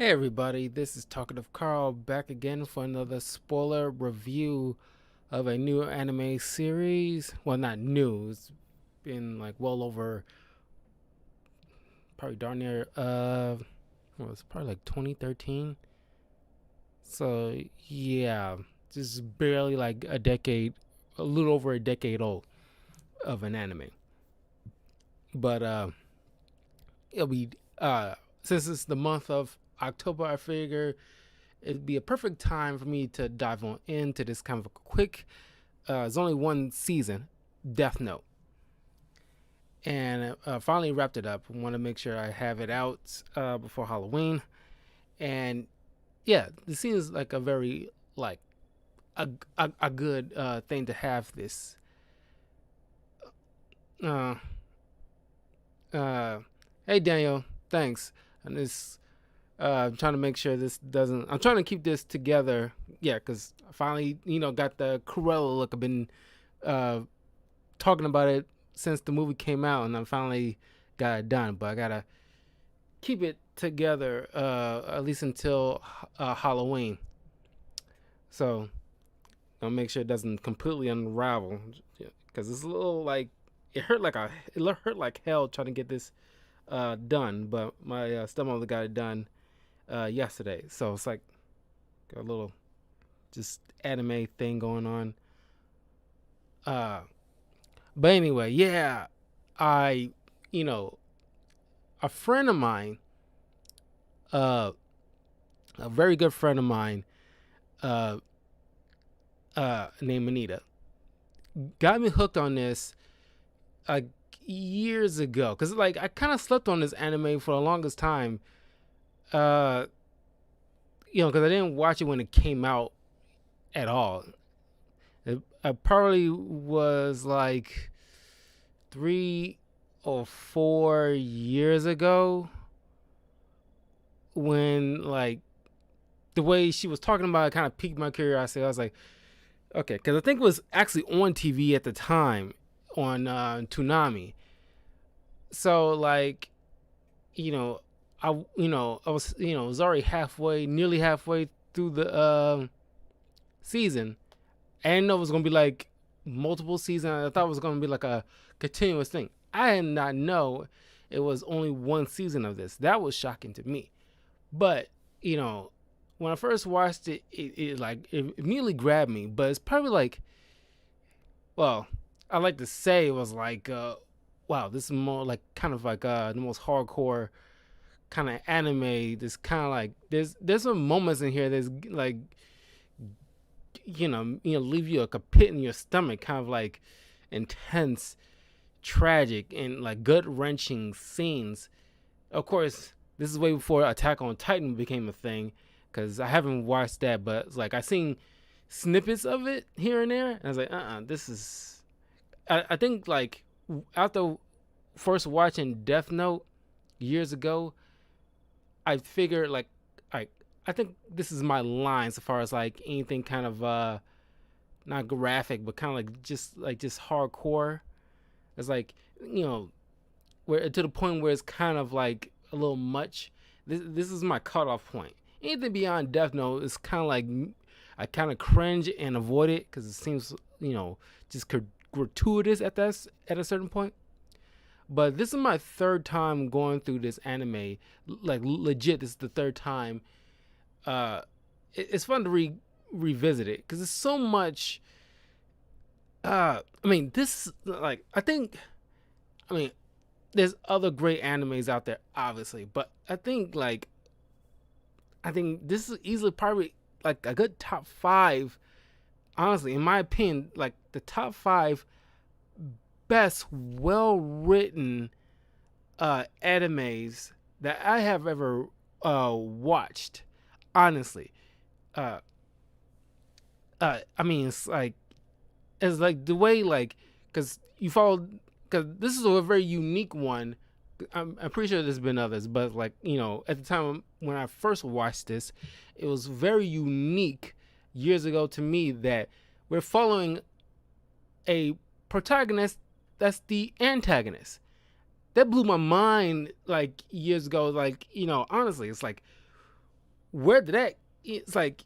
Hey everybody, this is Talkative Carl back again for another spoiler review of a new anime series. Well, not new, it's been like well over probably darn near well, it's probably like 2013. So yeah, just barely like a decade, a little over a decade old of an anime. But it'll be since it's the month of October, I figure it'd be a perfect time for me to dive on into this kind of a quick. It's only one season, Death Note, and finally wrapped it up. I want to make sure I have it out before Halloween, and yeah, this seems like a very like a good thing to have this. Uh, uh, hey Daniel, thanks. And this I'm trying to make sure this doesn't. I'm trying to keep this together. Yeah, because I finally, got the Cruella look. I've been uh, talking about it since the movie came out, and I finally got it done. But I gotta keep it together at least until Halloween. So I'll make sure it doesn't completely unravel. Because it's a little like it hurt like hell trying to get this done. But my stepmother got it done yesterday. So it's like a little just anime thing going on. Uh, but anyway, yeah, I, you know, a friend of mine, uh, a very good friend of mine, uh, named Anita, got me hooked on this like years ago. Cause like I kind of slept on this anime for the longest time. Uh, cause I didn't watch it when it came out at all. I probably was like 3 or 4 years ago when like the way she was talking about it kind of piqued my curiosity. I was like, okay, because I think it was actually on TV at the time on Toonami. So like, you know, I was was already nearly halfway through the season. I didn't know it was gonna be like multiple seasons. I thought it was gonna be like a continuous thing. I did not know it was only one season of this. That was shocking to me. But you know, when I first watched it, it immediately grabbed me. But it's probably like, well, I like to say it was like, wow, this is more like kind of like the most hardcore kind of anime. This kind of like there's some moments in here that's like leave you like a pit in your stomach, kind of like intense, tragic, and like gut wrenching scenes. Of course, this is way before Attack on Titan became a thing, because I haven't watched that, but it's like I seen snippets of it here and there, and I was like, this is. I think like after first watching Death Note years ago, I figured like I think this is my line so far as like anything kind of not graphic but kind of like just hardcore. It's like where to the point where it's kind of like a little much. This is my cutoff point. Anything beyond Death Note is kind of like I kind of cringe and avoid it because it seems just gratuitous at a certain point. But this is my third time going through this anime. Like legit, this is the third time. It's fun to revisit it because it's so much. I mean, this like I mean, there's other great animes out there, obviously, but I think this is easily probably like a good top five. Honestly, in my opinion, like the top five best, well written animes that I have ever watched. Honestly, uh, I mean, it's like the way like because you follow because this is a very unique one. I'm pretty sure there's been others, but like at the time when I first watched this, it was very unique years ago to me that we're following a protagonist that's the antagonist. That blew my mind like years ago. Like honestly, it's like where did that? It's like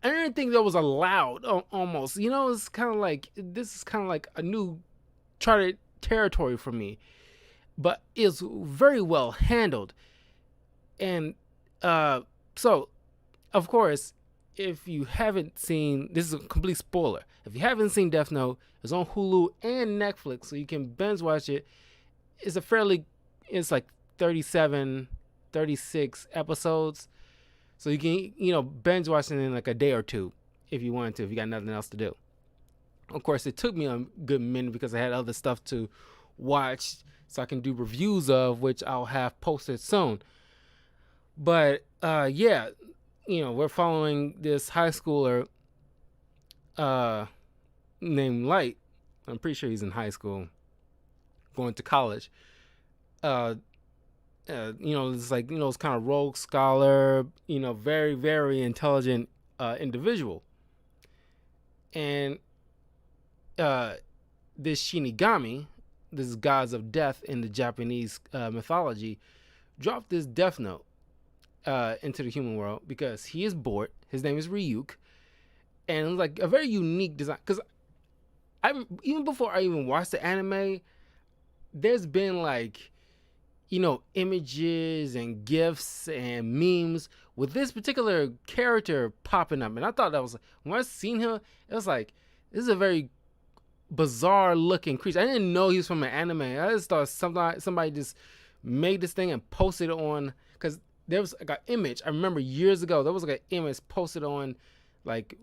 I didn't think that was allowed. Almost, it's kind of like this is kind of like a new charted territory for me, but it's very well handled. And so, of course, if you haven't seen, this is a complete spoiler. If you haven't seen Death Note, it's on Hulu and Netflix, so you can binge watch it. It's like 37, 36 episodes, so you can binge watch it in like a day or two if you wanted to, if you got nothing else to do. Of course, it took me a good minute because I had other stuff to watch, so I can do reviews of, which I'll have posted soon. But yeah, we're following this high schooler named Light. I'm pretty sure he's in high school, going to college. It's like it's kind of rogue scholar, very very intelligent individual, and this Shinigami, this gods of death in the Japanese mythology, dropped this Death Note into the human world because he is bored. His name is Ryuk, and it's like a very unique design. Because even before I even watched the anime, there's been like images and gifs and memes with this particular character popping up, and I thought that was, when I seen him, it was like, this is a very bizarre looking creature. I didn't know he was from an anime. I just thought somebody just made this thing and posted it on, because there was like an image. I remember years ago there was like an image posted on like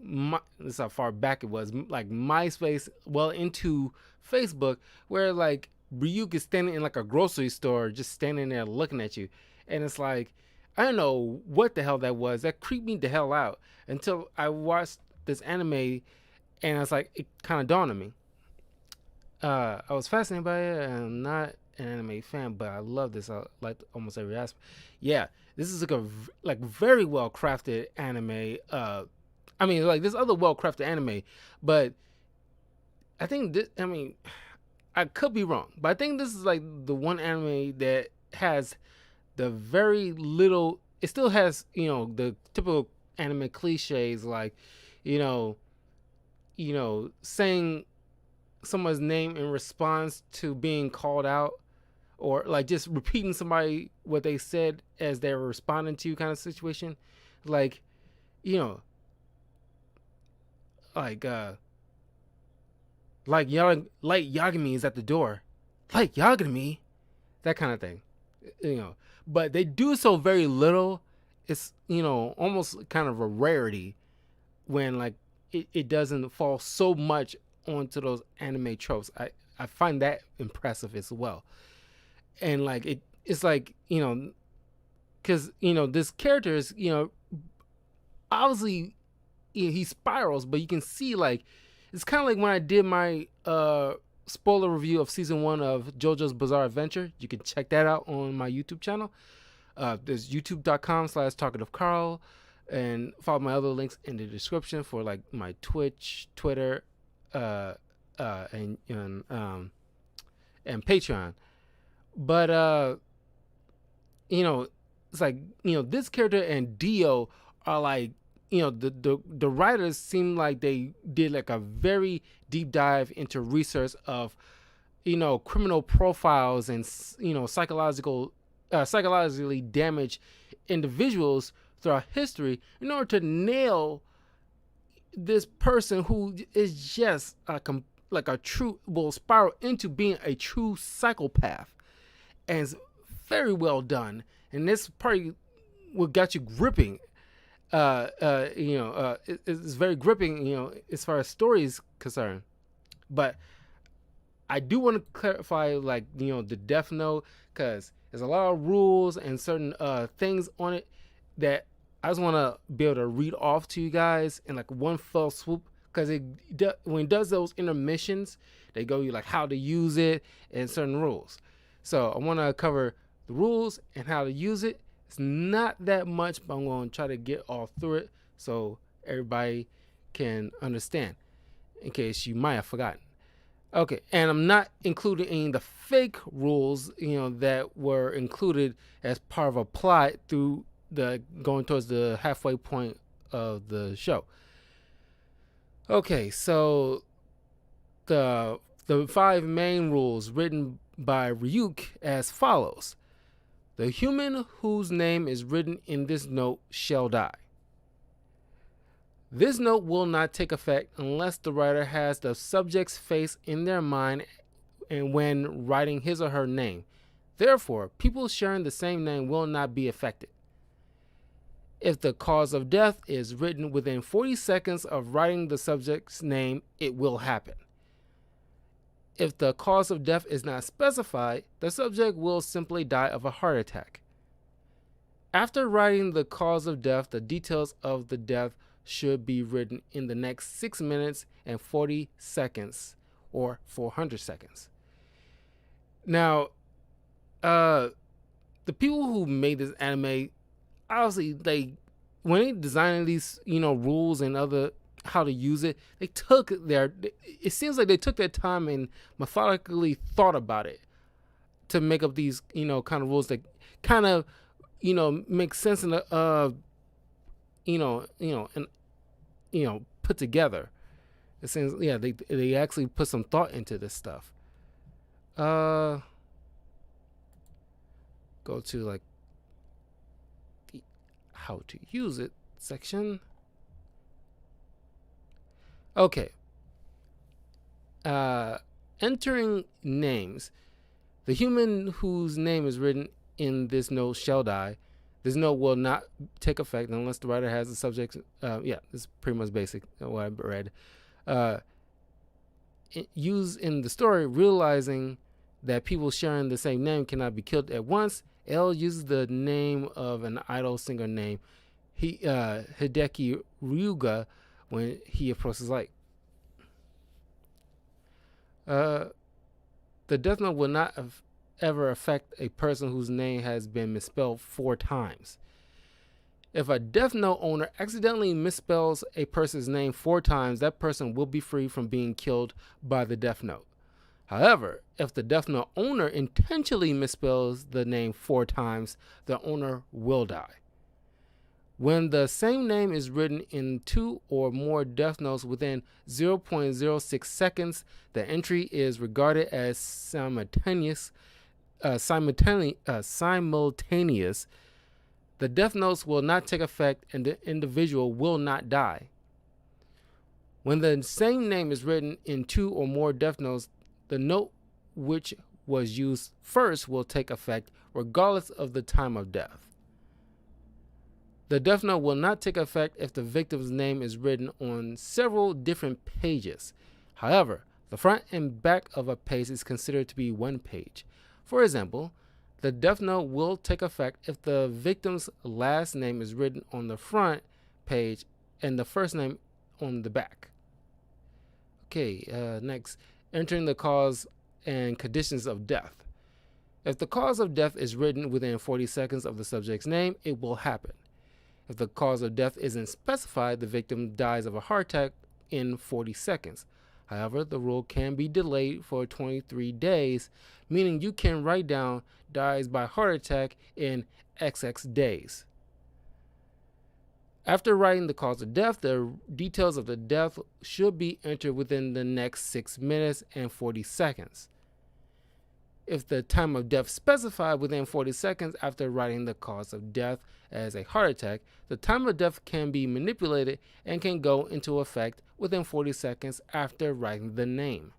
this is how far back it was, like MySpace, well into Facebook, where like Ryuk is standing in like a grocery store, just standing there looking at you, and it's like, I don't know what the hell that was. That creeped me the hell out until I watched this anime, and it's like, it kind of dawned on me. I was fascinated by it, and I'm not an anime fan, but I love this. I like almost every aspect. Yeah, this is like very well crafted anime. I mean, like there's other well crafted anime, but I think this. I mean, I could be wrong, but I think this is like the one anime that has the very little. It still has the typical anime cliches, like you know, saying someone's name in response to being called out, or like just repeating somebody what they said as they're responding to you, kind of situation. Like you know like Light Yagami is at the door. Light Yagami, that kind of thing. But they do so very little. It's almost kind of a rarity when like it doesn't fall so much onto those anime tropes. I find that impressive as well. And like it's like because this character is obviously he spirals, but you can see like it's kind of like when I did my spoiler review of season 1 of JoJo's Bizarre Adventure. You can check that out on my YouTube channel. There's youtube.com/talkativecarl, and follow my other links in the description for like my Twitch, Twitter, and Patreon. But it's like this character and Dio are like the writers seem like they did like a very deep dive into research of criminal profiles and psychologically damaged individuals throughout history in order to nail this person who is just like a true, will spiral into being a true psychopath. And it's very well done, and this probably what got you gripping. It's very gripping, as far as story is concerned. But I do want to clarify, like, the Death Note, because there's a lot of rules and certain things on it that I just want to be able to read off to you guys in like one fell swoop. Because when it does those intermissions, they go you like how to use it and certain rules. So I want to cover the rules and how to use it. It's not that much, but I'm going to try to get all through it so everybody can understand, in case you might have forgotten. Okay, and I'm not including any of the fake rules, that were included as part of a plot through the going towards the halfway point of the show. Okay, so the 5 main rules written by Ryuk as follows. The human whose name is written in this note shall die. This note will not take effect unless the writer has the subject's face in their mind and when writing his or her name. Therefore, people sharing the same name will not be affected. If the cause of death is written within 40 seconds of writing the subject's name, it will happen. If the cause of death is not specified, the subject will simply die of a heart attack. After writing the cause of death, the details of the death should be written in the next 6 minutes and 40 seconds or 400 seconds. Now, the people who made this anime, obviously, when they designing these, rules and other how to use it, it seems like they took their time and methodically thought about it to make up these, kind of rules that kind of, make sense in the, put together. It seems, they actually put some thought into this stuff. Go to like the how to use it section. Okay. Entering names. The human whose name is written in this note shall die. This note will not take effect unless the writer has the subject. This is pretty much basic what I read. Used in the story, realizing that people sharing the same name cannot be killed at once, L uses the name of an idol singer named Hideki Ryuga when he approaches light. The death note will not ever affect a person whose name has been misspelled 4 times. If a Death Note owner accidentally misspells a person's name 4 times, that person will be free from being killed by the Death Note. However, if the Death Note owner intentionally misspells the name 4 times, the owner will die. When the same name is written in 2 or more Death Notes within 0.06 seconds, the entry is regarded as simultaneous. The Death Notes will not take effect and the individual will not die. When the same name is written in 2 or more Death Notes, the note which was used first will take effect regardless of the time of death. The Death Note will not take effect if the victim's name is written on several different pages. However, the front and back of a page is considered to be one page. For example, the Death Note will take effect if the victim's last name is written on the front page and the first name on the back. Okay, next, entering the cause and conditions of death. If the cause of death is written within 40 seconds of the subject's name, it will happen. If the cause of death isn't specified, the victim dies of a heart attack in 40 seconds. However, the rule can be delayed for 23 days, meaning you can write down dies by heart attack in XX days. After writing the cause of death, the details of the death should be entered within the next 6 minutes and 40 seconds. If the time of death specified within 40 seconds after writing the cause of death as a heart attack, the time of death can be manipulated and can go into effect within 40 seconds after writing the name.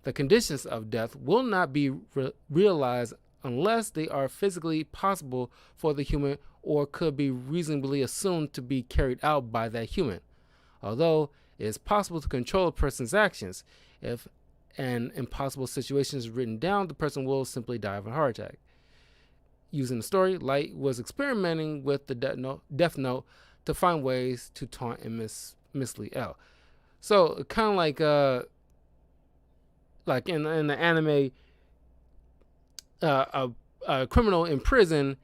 The conditions of death will not be realized unless they are physically possible for the human or could be reasonably assumed to be carried out by that human. Although it is possible to control a person's actions, if an impossible situation is written down, the person will simply die of a heart attack. Using the story, Light was experimenting with the Death Note to find ways to taunt and mislead L. So kind of like in the anime, a criminal in prison,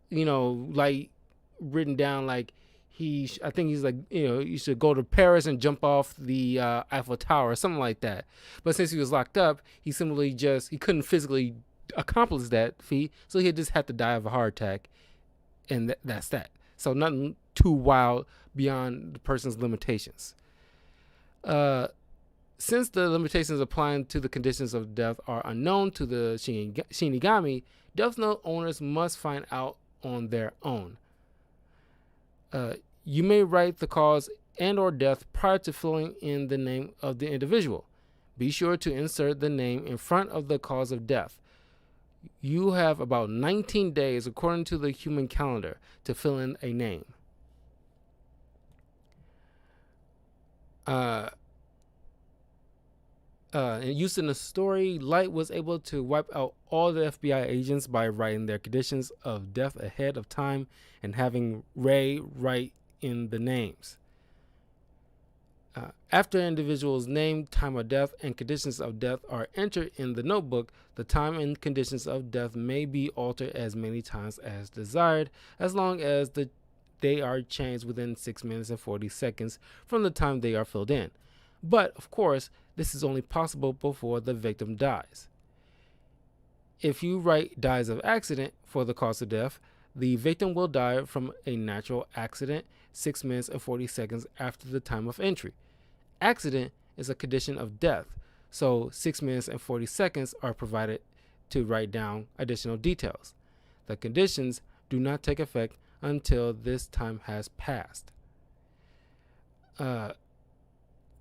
like written down like I think he's like, you should go to Paris and jump off the Eiffel Tower or something like that. But since he was locked up, he couldn't physically accomplish that feat, so he just had to die of a heart attack and that's that. So nothing too wild beyond the person's limitations. Since the limitations applying to the conditions of death are unknown to the Shinigami, Death Note owners must find out on their own. You may write the cause and or death prior to filling in the name of the individual. Be sure to insert the name in front of the cause of death. You have about 19 days, according to the human calendar, to fill in a name. Used in the story, Light was able to wipe out all the FBI agents by writing their conditions of death ahead of time and having Ray write in the names. After an individual's name, time of death, and conditions of death are entered in the notebook, the time and conditions of death may be altered as many times as desired, as long as they are changed within 6 minutes and 40 seconds from the time they are filled in. But, of course, this is only possible before the victim dies. If you write dies of accident for the cause of death, the victim will die from a natural accident 6 minutes and 40 seconds after the time of entry. Accident is a condition of death, so 6 minutes and 40 seconds are provided to write down additional details. The conditions do not take effect until this time has passed. And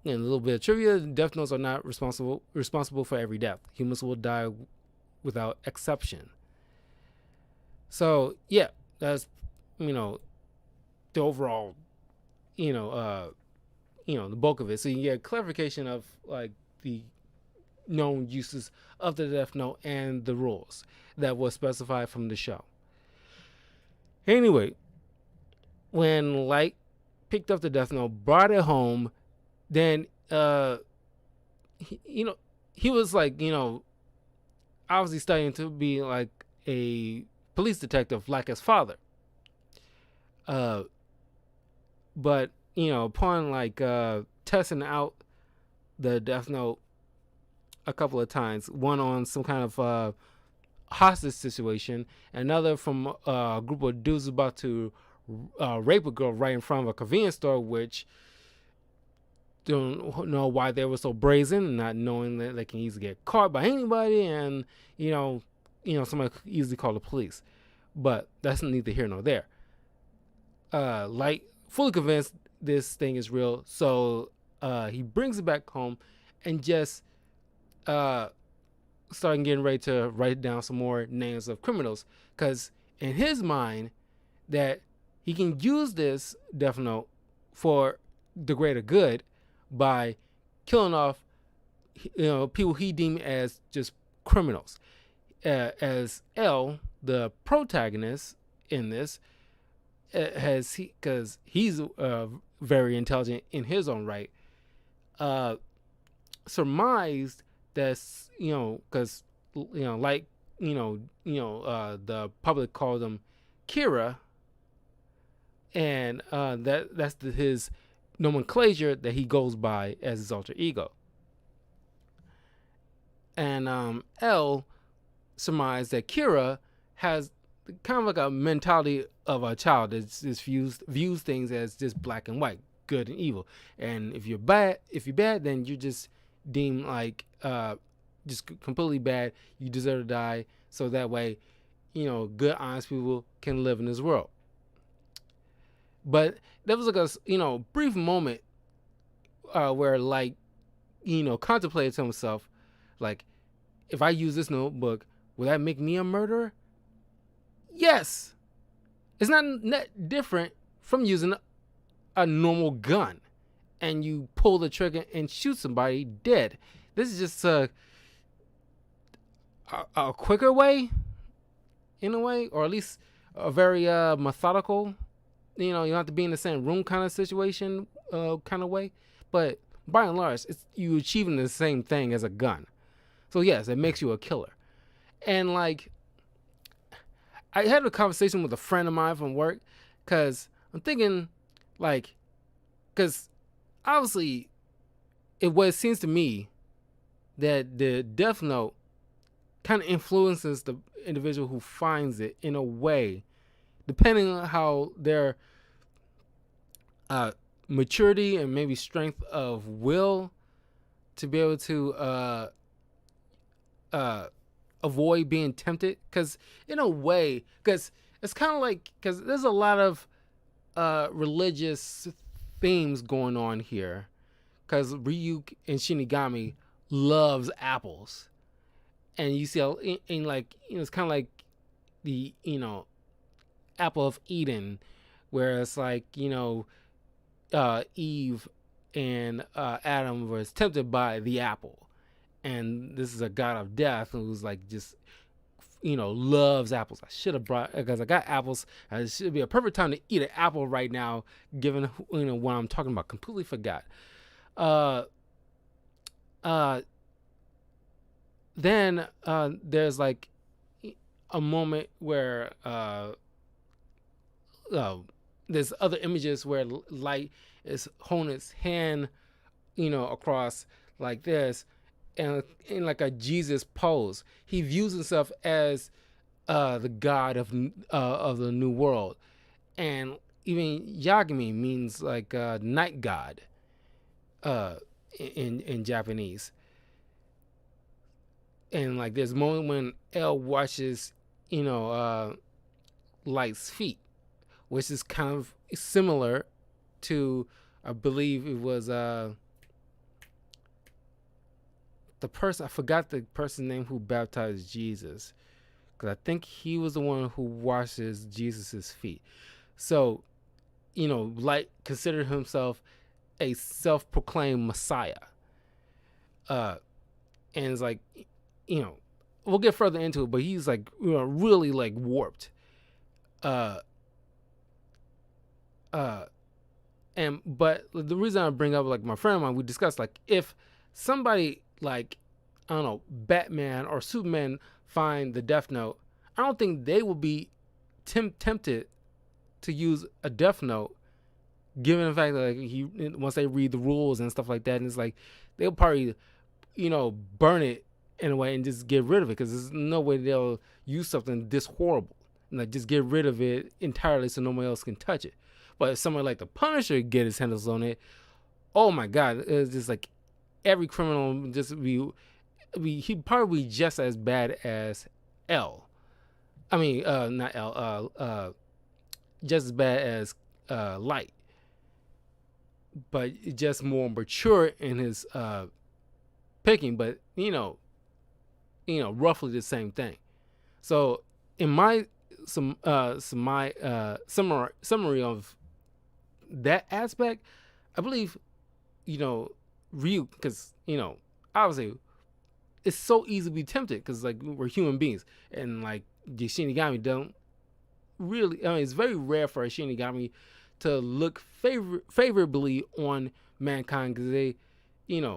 a little bit of trivia: death notes are not responsible for every death. Humans will die without exception. So yeah, that's the overall the bulk of it. So you get clarification of like the known uses of the Death Note and the rules that was specified from the show. Anyway, when Light picked up the Death Note, brought it home, then he was like obviously studying to be like a police detective like his father. But upon like testing out the Death Note a couple of times, one on some kind of hostage situation, another from a group of dudes about to rape a girl right in front of a convenience store, which don't know why they were so brazen, not knowing that they can easily get caught by anybody, and somebody could easily call the police. But that's neither here nor there. Light fully convinced this thing is real, so he brings it back home and just started getting ready to write down some more names of criminals, because in his mind that he can use this Death Note for the greater good by killing off people he deemed as just criminals. As L, the protagonist in this, because he's very intelligent in his own right, surmised that's because the public called him Kira, and that's his nomenclature that he goes by as his alter ego. And L surmised that Kira has kind of like a mentality of a child that just views things as just black and white, good and evil. And if you're bad, then you're just deemed like just completely bad. You deserve to die. So that way, good, honest people can live in this world. But there was like a brief moment where like contemplated to himself, like, if I use this notebook, will that make me a murderer? Yes. It's not different from using a normal gun and you pull the trigger and shoot somebody dead. This is just a quicker way, in a way, or at least a very methodical, you don't have to be in the same room kind of situation kind of way. But by and large, it's you achieving the same thing as a gun. So yes, it makes you a killer. And like, I had a conversation with a friend of mine from work, because I'm thinking, like, because obviously it seems to me that the Death Note kind of influences the individual who finds it in a way depending on how their uh, maturity and maybe strength of will to be able to uh, avoid being tempted. Because in a way, because it's kind of like, because there's a lot of religious themes going on here. Because Ryuk and Shinigami loves apples, and you see, in like, it's kind of like the apple of Eden, where it's like Eve and Adam was tempted by the apple, and this is a god of death who's like just loves apples. I should have brought, because I got apples. It should be a perfect time to eat an apple right now, given what I'm talking about. Completely forgot. Uh, uh, then there's like a moment where there's other images where Light is holding his hand, across like this, and in like a Jesus pose. He views himself as the god of the new world, and even Yagami means like night god in Japanese. And like there's a moment when L washes Light's feet, which is kind of similar to, I believe it was the person, I forgot the person's name who baptized Jesus, because I think he was the one who washes Jesus's feet. So Light considered himself a self-proclaimed Messiah, and it's like we'll get further into it, but he's like really like warped. And but the reason I bring up, like, my friend of mine, we discussed, like, if somebody like, I don't know, Batman or Superman find the Death Note, I don't think they will be tempted to use a Death Note, given the fact that like once they read the rules and stuff like that, and it's like they'll probably burn it in a way and just get rid of it, because there's no way they'll use something this horrible and like just get rid of it entirely so nobody else can touch it. But if someone like the Punisher get his hands on it, oh my God, it's just like every criminal just he'd probably be just as bad as L. I mean, not L. Just as bad as Light, but just more mature in his picking. But roughly the same thing. So in my summary of that aspect, I believe Ryu, because obviously it's so easy to be tempted, because like we're human beings, and like the Shinigami don't really, I mean, it's very rare for a Shinigami to look favorably on mankind, because they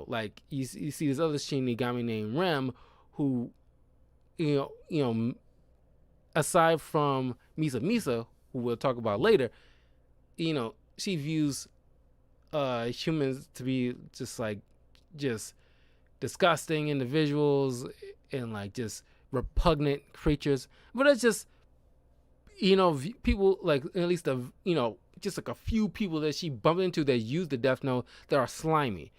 like you see this other Shinigami named Rem, who aside from Misa, who we'll talk about later, she views humans to be just disgusting individuals and like just repugnant creatures. But it's just people, like at least just like a few people that she bumped into that use the Death Note that are slimy.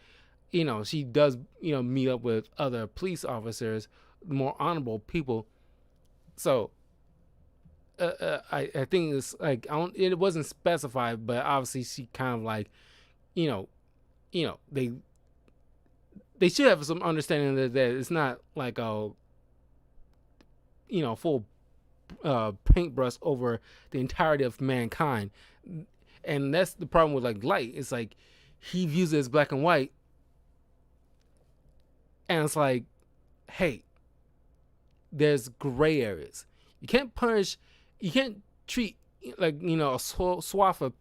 She does meet up with other police officers, more honorable people. So I think it's like, it wasn't specified, but obviously she kind of like they should have some understanding that it's not like a full paintbrush over the entirety of mankind. And that's the problem with like Light. It's like he views it as black and white, and it's like, hey, there's gray areas. You can't treat like a swath of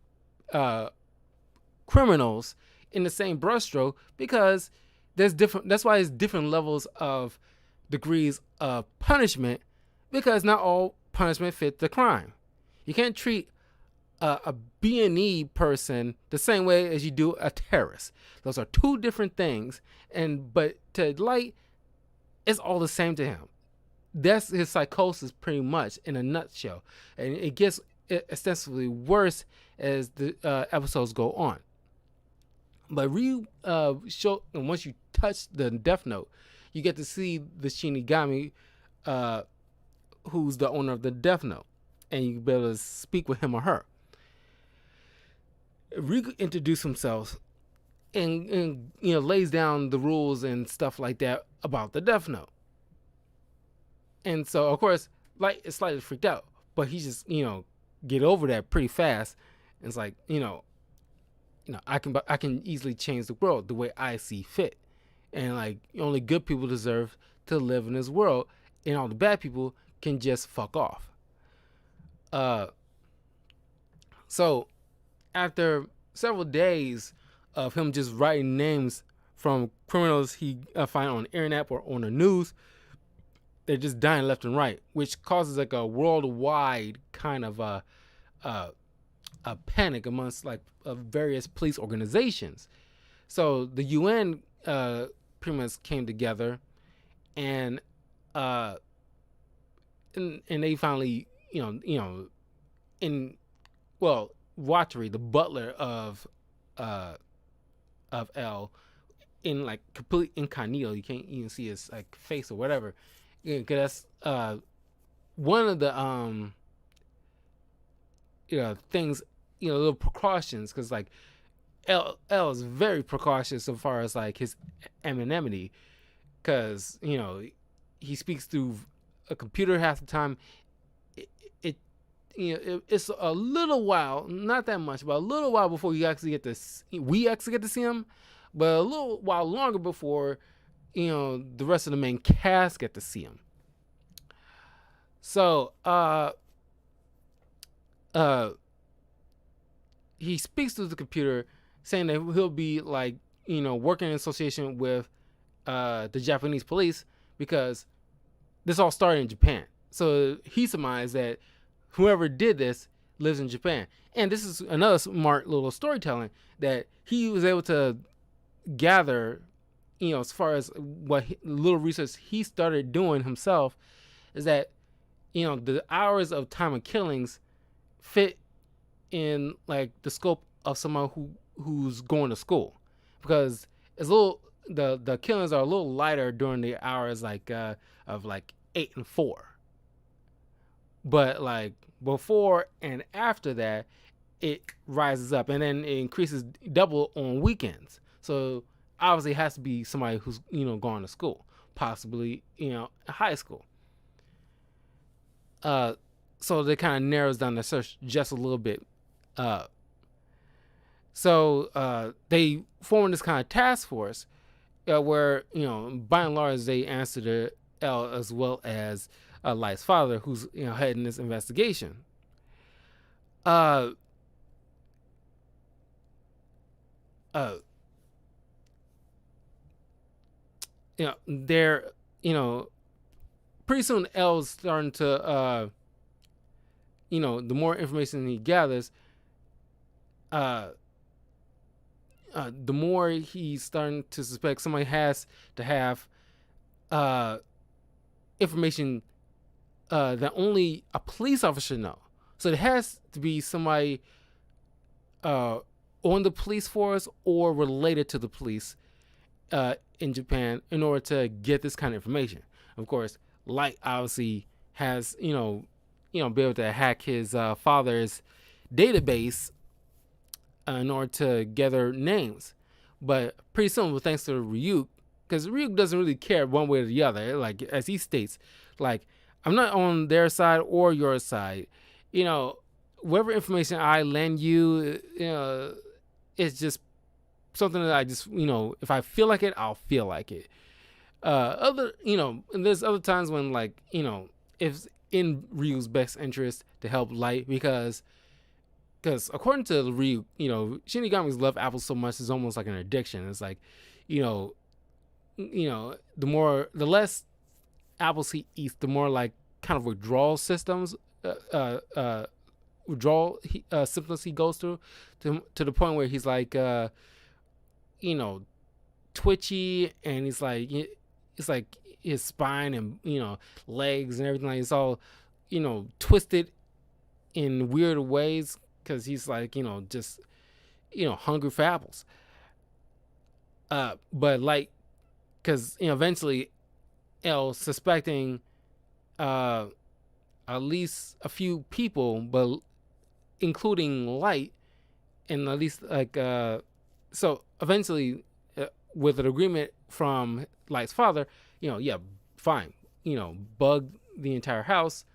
criminals in the same brushstroke, because there's different. That's why it's different levels of degrees of punishment, because not all punishment fit the crime. You can't treat a B&E person the same way as you do a terrorist. Those are two different things. But to Light, it's all the same to him. That's his psychosis pretty much in a nutshell. And it gets extensively worse as the episodes go on. But Ryu and once you touch the Death Note, you get to see the Shinigami, who's the owner of the Death Note, and you be able to speak with him or her. Ryu introduces himself and lays down the rules and stuff like that about the Death Note. And so, of course, Light is slightly freaked out, but he just get over that pretty fast. And it's like I can easily change the world the way I see fit, and like only good people deserve to live in this world, and all the bad people can just fuck off. So after several days of him just writing names from criminals he find on the internet or on the news, they're just dying left and right, which causes like a worldwide kind of a panic amongst like various police organizations. So the UN pretty much came together, and they finally Watari, the butler of L, in like complete incognito, you can't even see his like face or whatever. Because that's one of the things, little precautions, because like L is very precautious as far as like his anonymity, because he speaks through a computer half the time. It's a little while, not that much, but a little while before we actually get to see him, but a little while longer before the rest of the main cast get to see him. So he speaks to the computer, saying that he'll be like working in association with the Japanese police, because this all started in Japan. So he surmised that whoever did this lives in Japan. And this is another smart little storytelling that he was able to gather, as far as what little research he started doing himself, is that, the hours of time of killings fit in like the scope of someone who's going to school, because it's the killings are a little lighter during the hours like of like 8 and 4. But like before and after that, it rises up, and then it increases double on weekends. So obviously it has to be somebody who's going to school, possibly high school. So that kind of narrows down the search just a little bit. So they formed this kind of task force where by and large they answer to L as well as Light's father, who's heading this investigation. They're pretty soon L's starting to the more information he gathers, the more he's starting to suspect somebody has to have information that only a police officer know. So it has to be somebody on the police force or related to the police in Japan in order to get this kind of information. Of course, Light obviously has be able to hack his father's database in order to gather names. But pretty soon, thanks to Ryuk, because Ryuk doesn't really care one way or the other. Like as he states, like, I'm not on their side or your side. Whatever information I lend you, it's just something that I just, if I feel like it, I'll feel like it. And there's other times when like, if in Ryu's best interest to help Light, because according to Ryu, Shinigamis love apples so much it's almost like an addiction. It's like, the less apples he eats, the more like kind of withdrawal symptoms he goes through, to the point where he's like twitchy, and he's like, it's like his spine and legs and everything, like it's all twisted in weird ways because he's like, just, hungry for apples. But like, because, eventually L suspecting uh, at least a few people, but including Light, and at least like, so eventually, with an agreement from Light's father, yeah, fine, bug the entire house,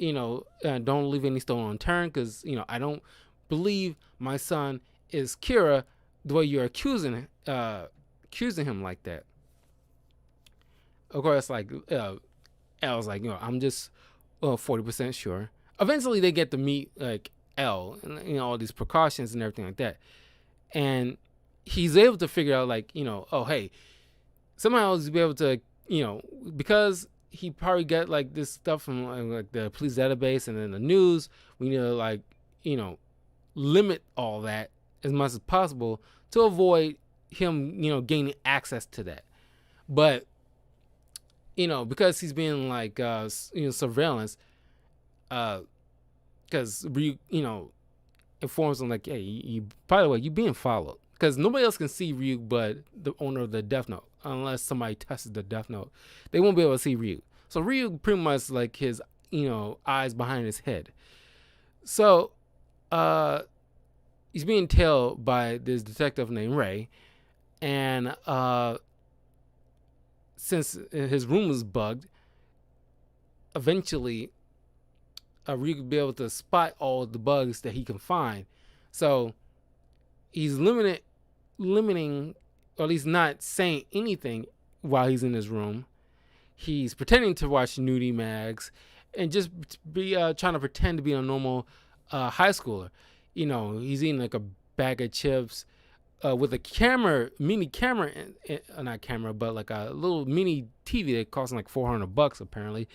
don't leave any stone unturned, because I don't believe my son is Kira the way you're accusing him like that. Of course, like, L was like, I'm just 40% sure. Eventually, they get to meet like L, and all these precautions and everything like that, and he's able to figure out, like, oh, hey, somehow he's be able to, because he probably got like this stuff from like the police database and then the news. We need to, like, limit all that as much as possible to avoid him, gaining access to that. But because he's being like, surveillance, because Ryuk, informs him like, hey, you, by the way, you being followed, because nobody else can see Ryuk but the owner of the Death Note, unless somebody tests the Death Note. They won't be able to see Ryuk. So Ryuk pretty much like his, eyes behind his head. So he's being tailed by this detective named Ray, and since his room was bugged, eventually Ryuk will be able to spot all the bugs that he can find. So he's limiting, or at least not saying anything while he's in his room. He's pretending to watch nudie mags and just be trying to pretend to be a normal high schooler. He's eating like a bag of chips with a mini camera, not camera, but like a little mini TV that costs like $400 apparently.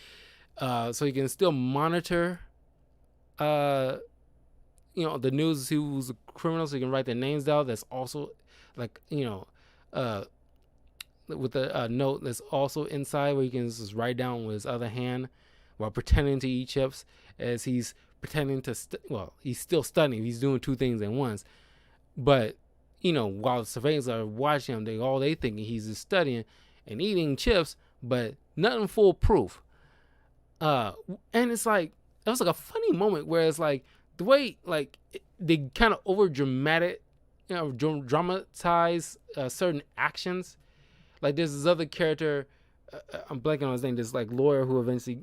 So you can still monitor, the news, who's a criminal, so you can write their names down. That's also like, with a note that's also inside where you can just write down with his other hand while pretending to eat chips, as he's pretending to, he's still studying. He's doing two things at once. But, while the surveillance are watching him, they thinking he's just studying and eating chips, but nothing foolproof. And it's like, it was like a funny moment where it's like the way, like, they kind of over dramatic, dramatize certain actions. Like, there's this other character, I'm blanking on his name, this like lawyer who eventually,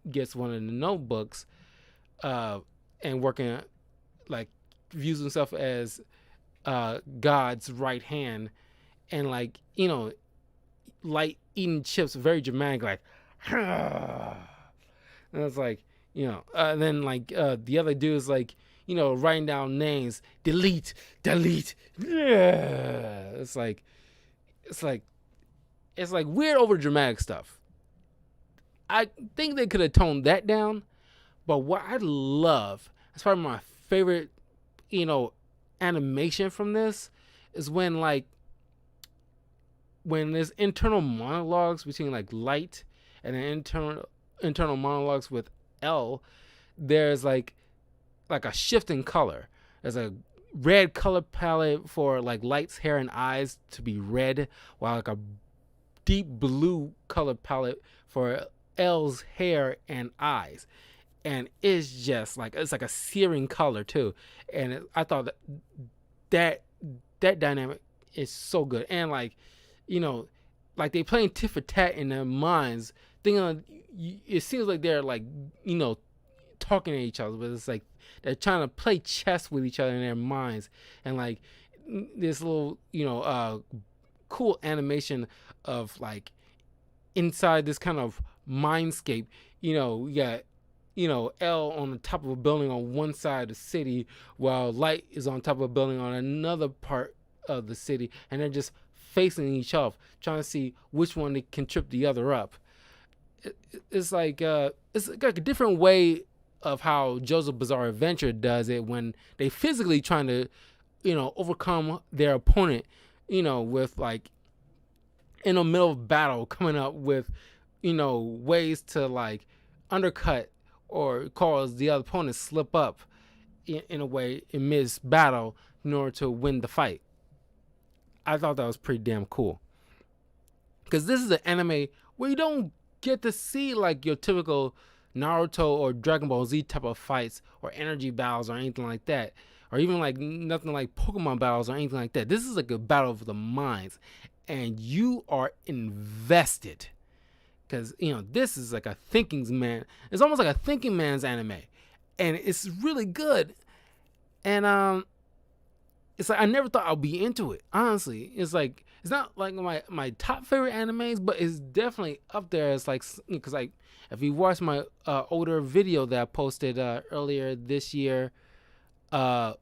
gets one of the notebooks, and working, like, views himself as God's right hand, and like, like eating chips, very dramatic, like, and it's like, and then like the other dude is like, writing down names, delete. Yeah. It's like weird over dramatic stuff. I think they could have toned that down, but what I love, as probably my favorite, animation from this, is when there's internal monologues between like Light, and then internal monologues with L. There's like a shift in color. There's a red color palette for like Light's hair and eyes to be red, while like a deep blue color palette for L's hair and eyes. And it's just like, it's like a searing color too. And I thought that dynamic is so good. And like, like they playing tit for tat in their minds, thinking, it seems like they're like, talking to each other, but it's like they're trying to play chess with each other in their minds. And like this little, cool animation of like inside this kind of mindscape, you got, L on the top of a building on one side of the city, while Light is on top of a building on another part of the city, and they're just facing each other, trying to see which one can trip the other up. It's like a different way of how JoJo's Bizarre Adventure does it, when they physically trying to, overcome their opponent, with like in the middle of battle, coming up with, ways to like undercut or cause the other opponent slip up in a way in mid battle in order to win the fight. I thought that was pretty damn cool, because this is an anime where you don't get to see like your typical Naruto or Dragon Ball Z type of fights or energy battles or anything like that, or even like nothing like Pokemon battles or anything like that. This is like a battle of the minds, and you are invested, because this is like a thinking man. It's almost like a thinking man's anime, and it's really good. And it's like I never thought I'd be into it. Honestly, it's like it's not like my top favorite animes, but it's definitely up there. It's like, because like if you watch my older video that I posted earlier this year, one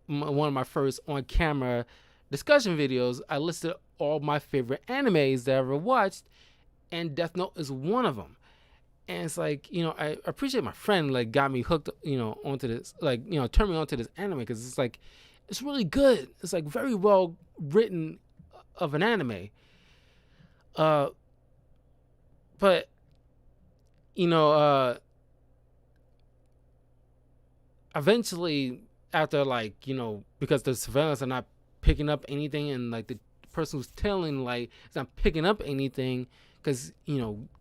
of my first on camera discussion videos, I listed all my favorite animes that I ever watched, and Death Note is one of them. And it's like, I appreciate my friend like got me hooked, onto this, like, turned me onto this anime, because it's like, it's really good. It's like very well written of an anime. But eventually after like, because the surveillance are not picking up anything, and like the person who's telling like is not picking up anything, because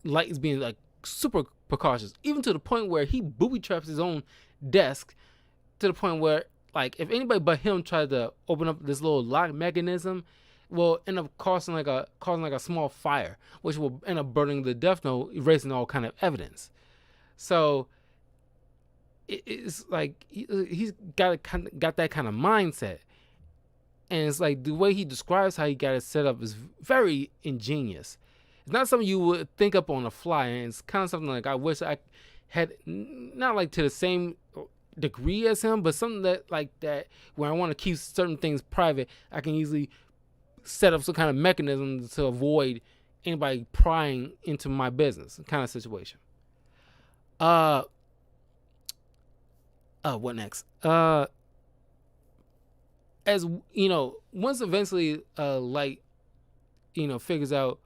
Light is being like super precautious, even to the point where he booby traps his own desk, to the point where like if anybody but him tried to open up this little lock mechanism, will end up causing like a small fire, which will end up burning the Death Note, erasing all kind of evidence. So it's like he's got that kind of mindset, and it's like the way he describes how he got it set up is very ingenious. It's not something you would think up on the fly, and it's kind of something like I wish I had, not like to the same degree as him, but something that like that where I want to keep certain things private, I can easily set up some kind of mechanism to avoid anybody prying into my business, kind of situation. What next? As once eventually Light figures out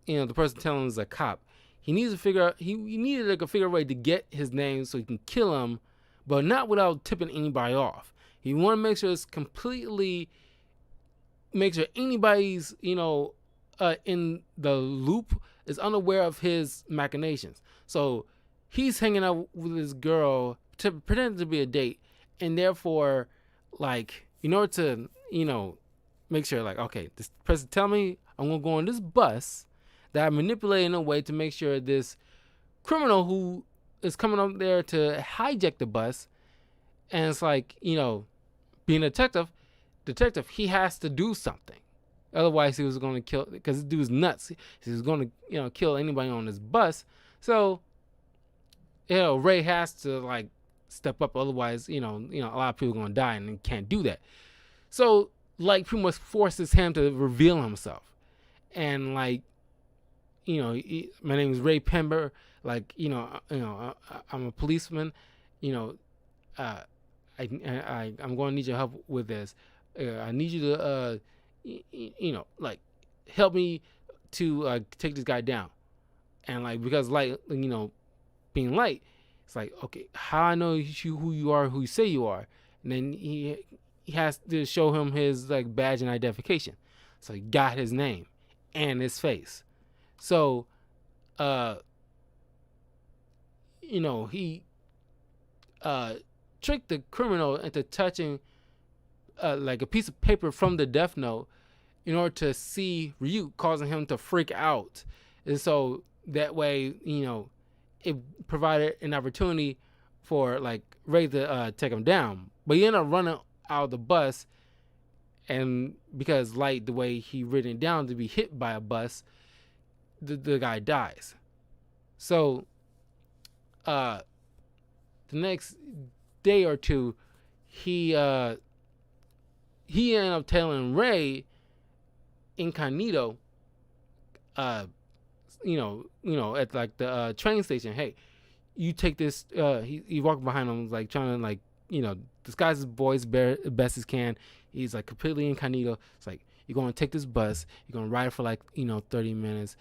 the person telling him is a cop, he needs to figure out, he needed like a figure way to get his name so he can kill him, but not without tipping anybody off. He want to make sure it's completely, make sure anybody's in the loop is unaware of his machinations. So he's hanging out with this girl to pretend to be a date, and therefore like in order to make sure like, okay, this person tell me I'm gonna go on this bus that I manipulate in a way to make sure this criminal who is coming up there to hijack the bus, and it's like being a detective, he has to do something. Otherwise, he was going to kill, because this dude's nuts. He was going to, kill anybody on this bus. So, Ray has to like step up. Otherwise, a lot of people are going to die, and he can't do that. So, like, pretty much forces him to reveal himself, and like, my name is Ray Pember. Like, I'm a policeman. I'm going to need your help with this. I need you to, like, help me to take this guy down. And like, because Light, being Light, it's like, okay, how I know who you are, who you say you are, and then he has to show him his like badge and identification. So he got his name and his face. So, he tricked the criminal into touching like a piece of paper from the Death Note in order to see Ryuk, causing him to freak out. And so that way, it provided an opportunity for like Ray to take him down. But he ended up running out of the bus, and because Light, the way he written it down to be hit by a bus, the guy dies. So the next day or two, he ended up telling Ray incognito, at like the train station, hey, you take this. He walked behind him, like trying to like disguise his voice best as can. He's like completely incognito. It's like, you're gonna take this bus, you're gonna ride for like 30 minutes,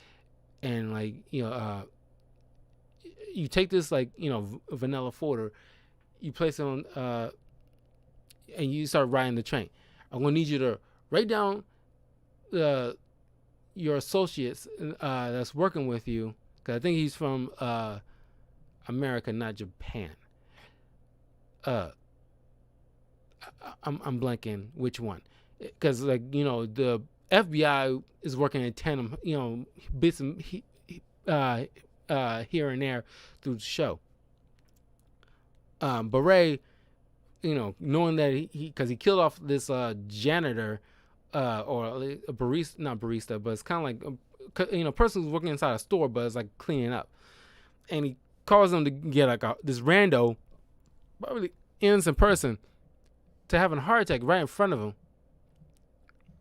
and like you take this like vanilla folder, you place it on and you start riding the train. I'm gonna need you to write down your associates that's working with you, because I think he's from America, not Japan. I'm blanking which one, because the FBI is working in tandem, bits and here and there through the show. But Ray, knowing that because he killed off this janitor, or a barista, not barista, but it's kind of like person who's working inside a store, but it's like cleaning up, and he calls them to get like this rando, probably innocent person, to having a heart attack right in front of him.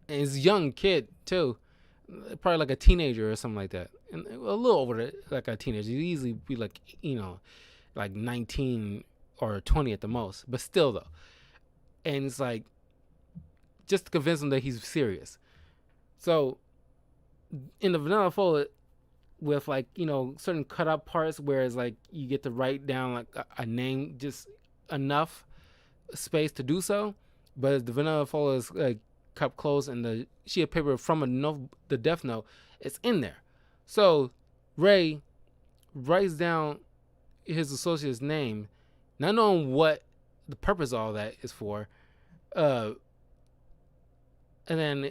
And he's a young kid too, probably like a teenager or something like that, and a little over like a teenager. He'd easily be like like 19 or 20 at the most, but still though. And it's like just to convince him that he's serious. So in the vanilla folder, with like certain cut up parts where it's like you get to write down like a name, just enough space to do so, but the vanilla folder is like cup closed, and the sheet of paper from the death note, it's in there. So Ray writes down his associate's name, not knowing what the purpose of all that is for, and then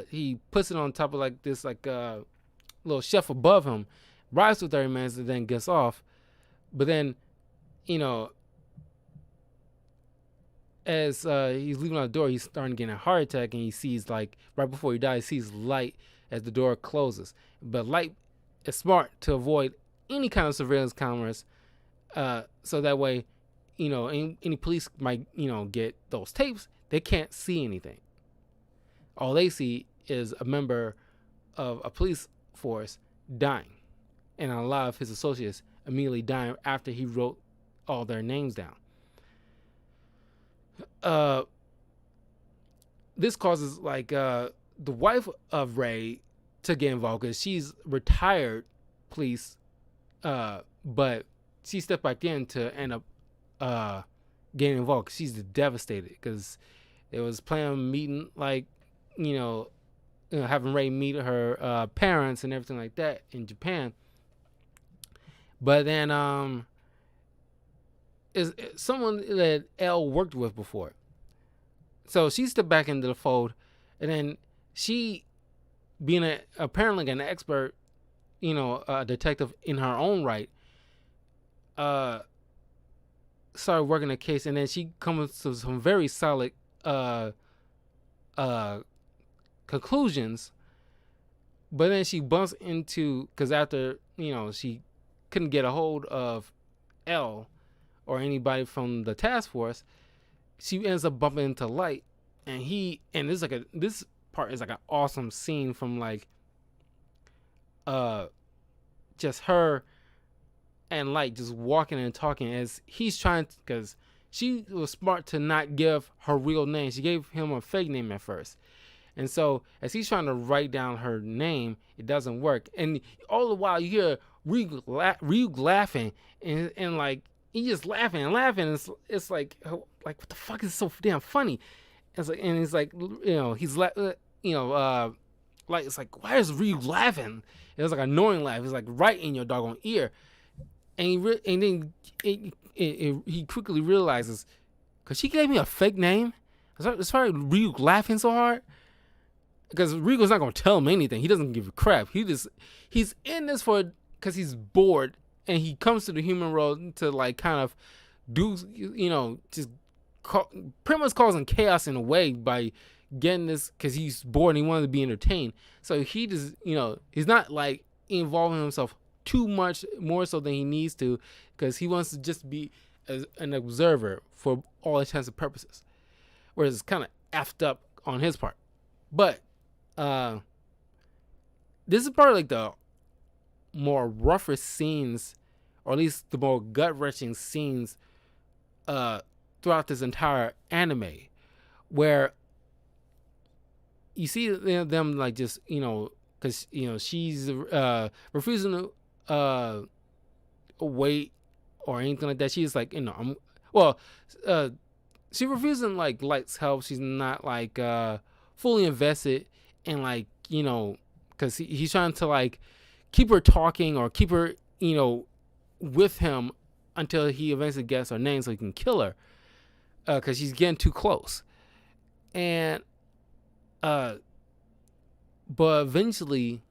he puts it on top of like this little shelf above him, rides for 30 minutes, and then gets off. But then as he's leaving out the door, he's starting to get a heart attack, and he sees, like, right before he dies, he sees light as the door closes. But light is smart to avoid any kind of surveillance cameras, so that way, any police might, get those tapes. They can't see anything. All they see is a member of a police force dying, and a lot of his associates immediately dying after he wrote all their names down. This causes like the wife of Ray to get involved, because she's retired police, but she stepped back in to end up getting involved, because she's devastated, because it was planning on meeting, like having Ray meet her parents and everything like that in Japan. But then is someone that Elle worked with before. So she stepped back into the fold, and then she, being apparently an expert, a detective in her own right, started working the case, and then she comes to some very solid conclusions. But then she bumps into, because after she couldn't get a hold of Elle or anybody from the task force, she ends up bumping into Light, and this part is like an awesome scene from like just her and Light just walking and talking as he's trying to, because she was smart to not give her real name. She gave him a fake name at first. And so as he's trying to write down her name, it doesn't work. And all the while you hear Ryuk laughing, and like he's just laughing and laughing. It's like what the fuck is so damn funny? It's like, and it's like he's like it's like, why is Ryuk laughing? It was like an annoying laugh. It's like right in your doggone ear. And then he quickly realizes, because she gave me a fake name. That's why Ryuk laughing so hard. Because Ryuko's not gonna tell him anything. He doesn't give a crap. He's in this because he's bored, and he comes to the human world to like kind of do just pretty much causing chaos in a way by getting this, because he's bored and he wanted to be entertained. So he just he's not like involving himself too much more so than he needs to, because he wants to just be an observer for all intents and purposes. Whereas it's kind of effed up on his part, but. This is probably like the more roughest scenes, or at least the more gut-wrenching scenes throughout this entire anime, where you see them like just because she's refusing to wait or anything like that. She's like, I'm well. Uh, she refusing like Light's help. She's not like fully invested in like because he's trying to like keep her talking or keep her with him until he eventually gets her name so he can kill her because she's getting too close. And but eventually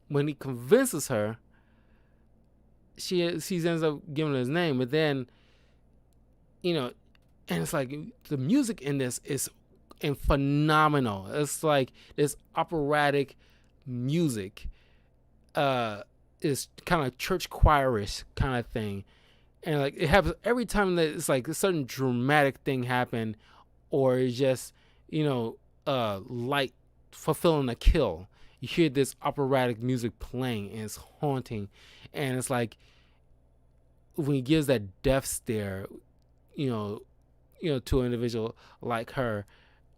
when he convinces her, she ends up giving his name. But then and it's like the music in this is phenomenal. It's like this operatic music is kind of church choirish kind of thing, and like it happens every time that it's like a certain dramatic thing happen, or it's just Light fulfilling a kill. You hear this operatic music playing and it's haunting, and it's like when he gives that death stare, to an individual like her,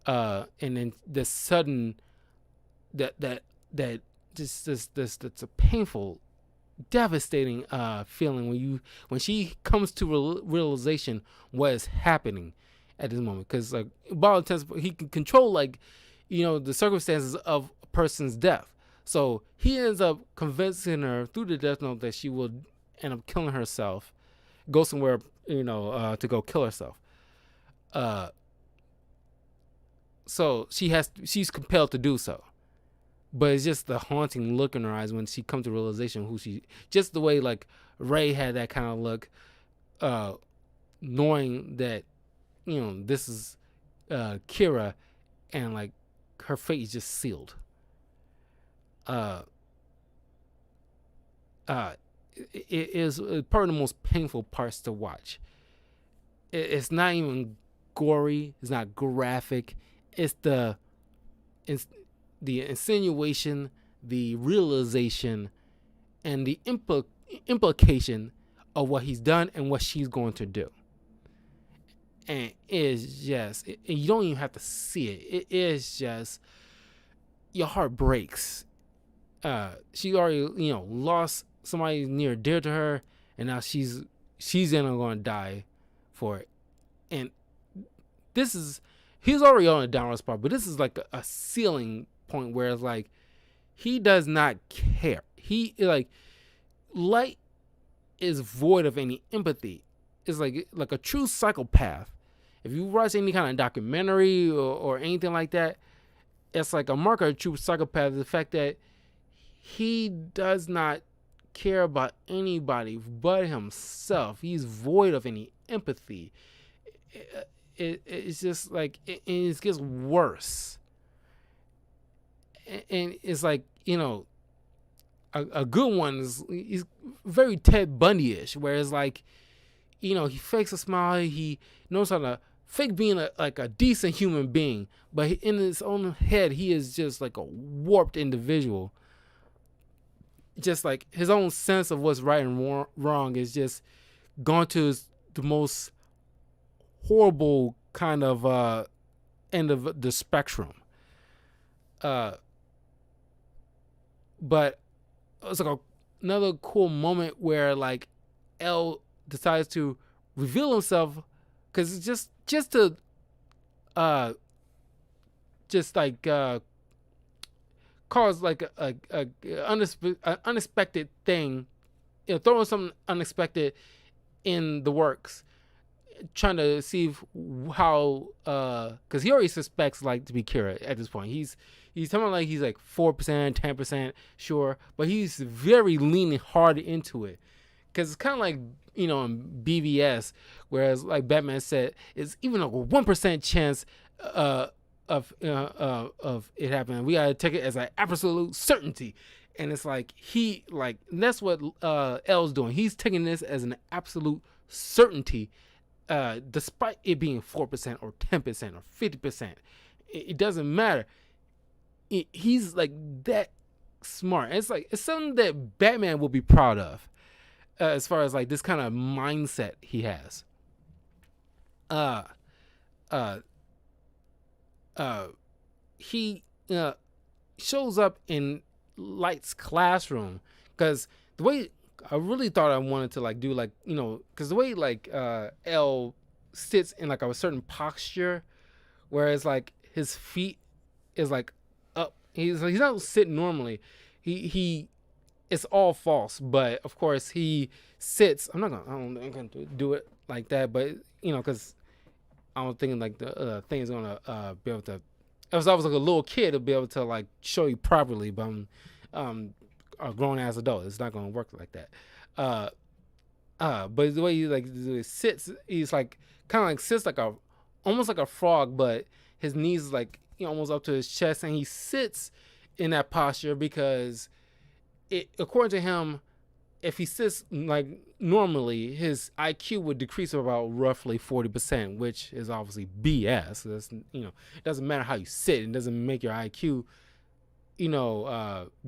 and then the sudden that just this that's a painful, devastating feeling when she comes to realization what is happening at this moment, because like by all intents he can control like the circumstances of a person's death. So he ends up convincing her through the death note that she will end up killing herself, go somewhere to go kill herself. So she's compelled to do so, but it's just the haunting look in her eyes when she comes to realization who she, just the way like Ray had that kind of look, knowing that this is Kira, and like her fate is just sealed. It is part of the most painful parts to watch. It's not even gory, it's not graphic. It's the insinuation, the realization, and the implication of what he's done and what she's going to do. And it's just, you don't even have to see it. It is just, your heart breaks. She already, lost somebody near dear to her, and now she's going to die for it. And he's already on a downward spot, but this is like a ceiling point where it's like he does not care. He like Light is void of any empathy. It's like a true psychopath. If you watch any kind of documentary or anything like that, it's like a marker of a true psychopath. The fact that he does not care about anybody but himself. He's void of any empathy. It's just like it gets worse, and it's like a good one is very Ted Bundy-ish, where it's like he fakes a smile, he knows how to fake being a decent human being, but in his own head he is just like a warped individual. Just like his own sense of what's right and wrong is just gone to the most horrible kind of end of the spectrum. But it's like another cool moment where like L decides to reveal himself, because it's just to cause like a unexpected thing, throwing something unexpected in the works, trying to see how because he already suspects like to be Kira at this point. He's telling like he's like 4%, 10% sure, but he's very leaning hard into it, because it's kind of like in BVS, whereas like Batman said it's even a 1% chance of it happening. We gotta take it as an absolute certainty. And it's like and that's what L's doing. He's taking this as an absolute certainty, despite it being 4% or 10% or 50%. It doesn't matter. He's like that smart. It's like it's something that Batman will be proud of, as far as like this kind of mindset he has. He shows up in Light's classroom, because the way I really thought I wanted to like do like, because the way like L sits in like a certain posture, whereas like his feet is like up. He's not sitting normally. He it's all false, but of course he sits. I'm not gonna do it like that, but because I don't think like the thing is gonna be able to. If I was like a little kid, to be able to like show you properly, but I'm a grown ass adult. It's not gonna work like that. Uh, but the way he like sits, he's like kind of like sits like almost like a frog, but his knees is like almost up to his chest, and he sits in that posture because according to him, if he sits like normally, his IQ would decrease about roughly 40%, which is obviously BS. That's, it doesn't matter how you sit; it doesn't make your IQ,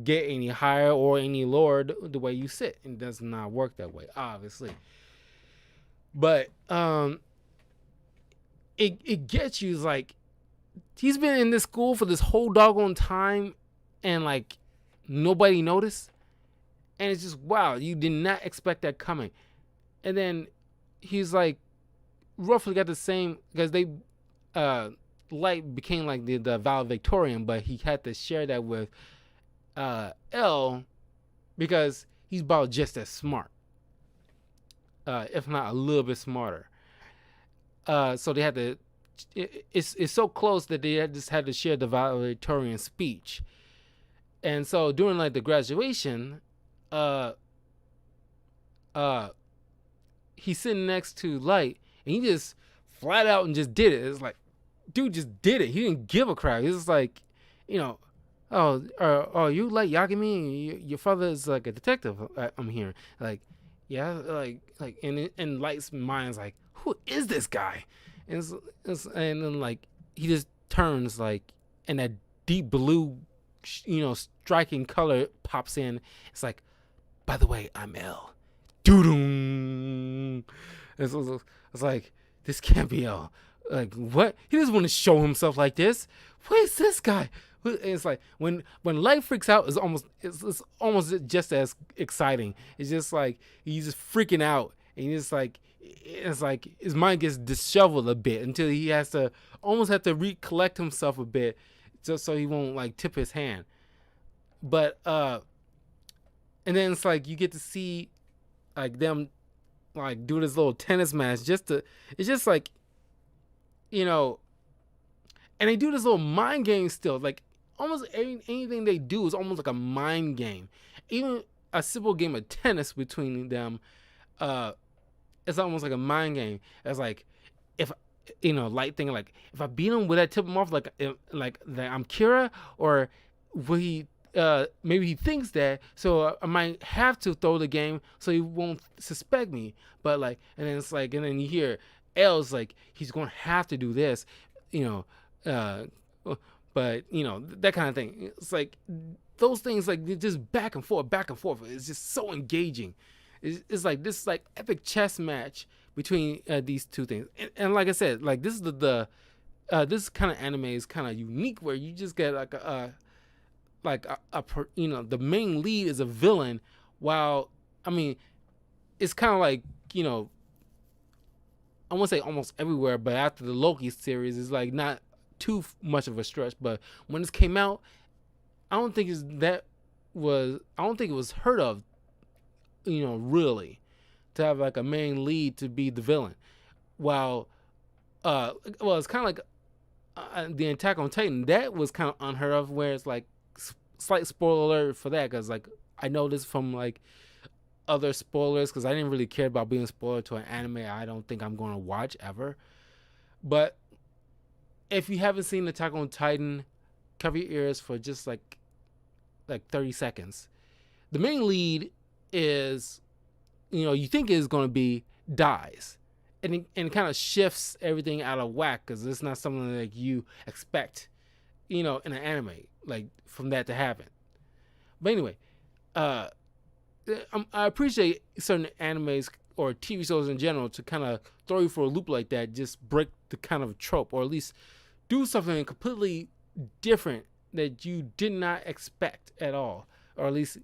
get any higher or any lower the way you sit. It does not work that way, obviously. But it gets you like he's been in this school for this whole doggone time, and like nobody noticed. And it's just, wow, you did not expect that coming. And then he's like, roughly got the same, because they, Light became like the valedictorian, but he had to share that with L because he's about just as smart, if not a little bit smarter. So they had to, it's so close that they just had to share the valedictorian speech. And so during like the graduation, he's sitting next to Light, and he just flat out and just did it. It's like, dude just did it. He didn't give a crap. He was like, oh, you Light Yagami? Your father is like a detective. I'm hearing. Like, yeah, like, and Light's mind's like, who is this guy? And and then like he just turns like, and that deep blue, striking color pops in. It's like, by the way, I'm L. Doo-doo. It's like, this can't be L. Like, what? He doesn't want to show himself like this. What is this guy? It's like when Light freaks out, it's almost just as exciting. It's just like he's just freaking out, and he's like, it's like his mind gets disheveled a bit until he has to recollect himself a bit, just so he won't like tip his hand. But and then it's like you get to see like them like do this little tennis match it's just like, and they do this little mind game still. Like almost anything they do is almost like a mind game. Even a simple game of tennis between them, it's almost like a mind game. It's like, if Light thinking like, if I beat him, would that tip him off like that I'm Kira, or will he? Maybe he thinks that, so I might have to throw the game so he won't suspect me. But like, and then it's like, and then you hear L's like, he's gonna have to do this, but that kind of thing. It's like those things, like just back and forth. It's just so engaging. It's like this like epic chess match between these two things. And like I said, like this is this kind of anime is kind of unique, where you just get like the main lead is a villain, while it's kind of like, I won't say almost everywhere, but after the Loki series, it's like not too much of a stretch. But when this came out, I don't think it was heard of, really, to have like a main lead to be the villain. While it's kind of like the Attack on Titan, that was kind of unheard of, where it's like, slight spoiler alert for that, because like I know this from like other spoilers, because I didn't really care about being spoiled to an anime I don't think I'm going to watch ever. But if you haven't seen Attack on Titan, cover your ears for just like 30 seconds. The main lead is, you think is going to be, dies, and it kind of shifts everything out of whack, because it's not something that you expect, in an anime, like from that to happen. But anyway, I appreciate certain animes or TV shows in general to kind of throw you for a loop like that, just break the kind of trope, or at least do something completely different that you did not expect at all, or at least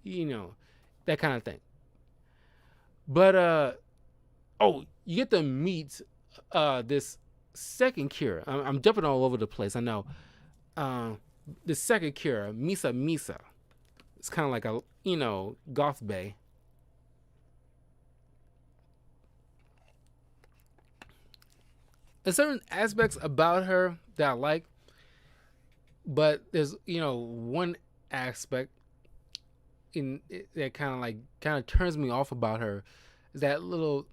that kind of thing. But oh, you get to meet this second Kira. I'm jumping all over the place. I know. Uh, the second Kira, Misa Misa. It's kind of like a goth bay. There's certain aspects about her that I like, but there's one aspect in that kind of turns me off about her. Is that little,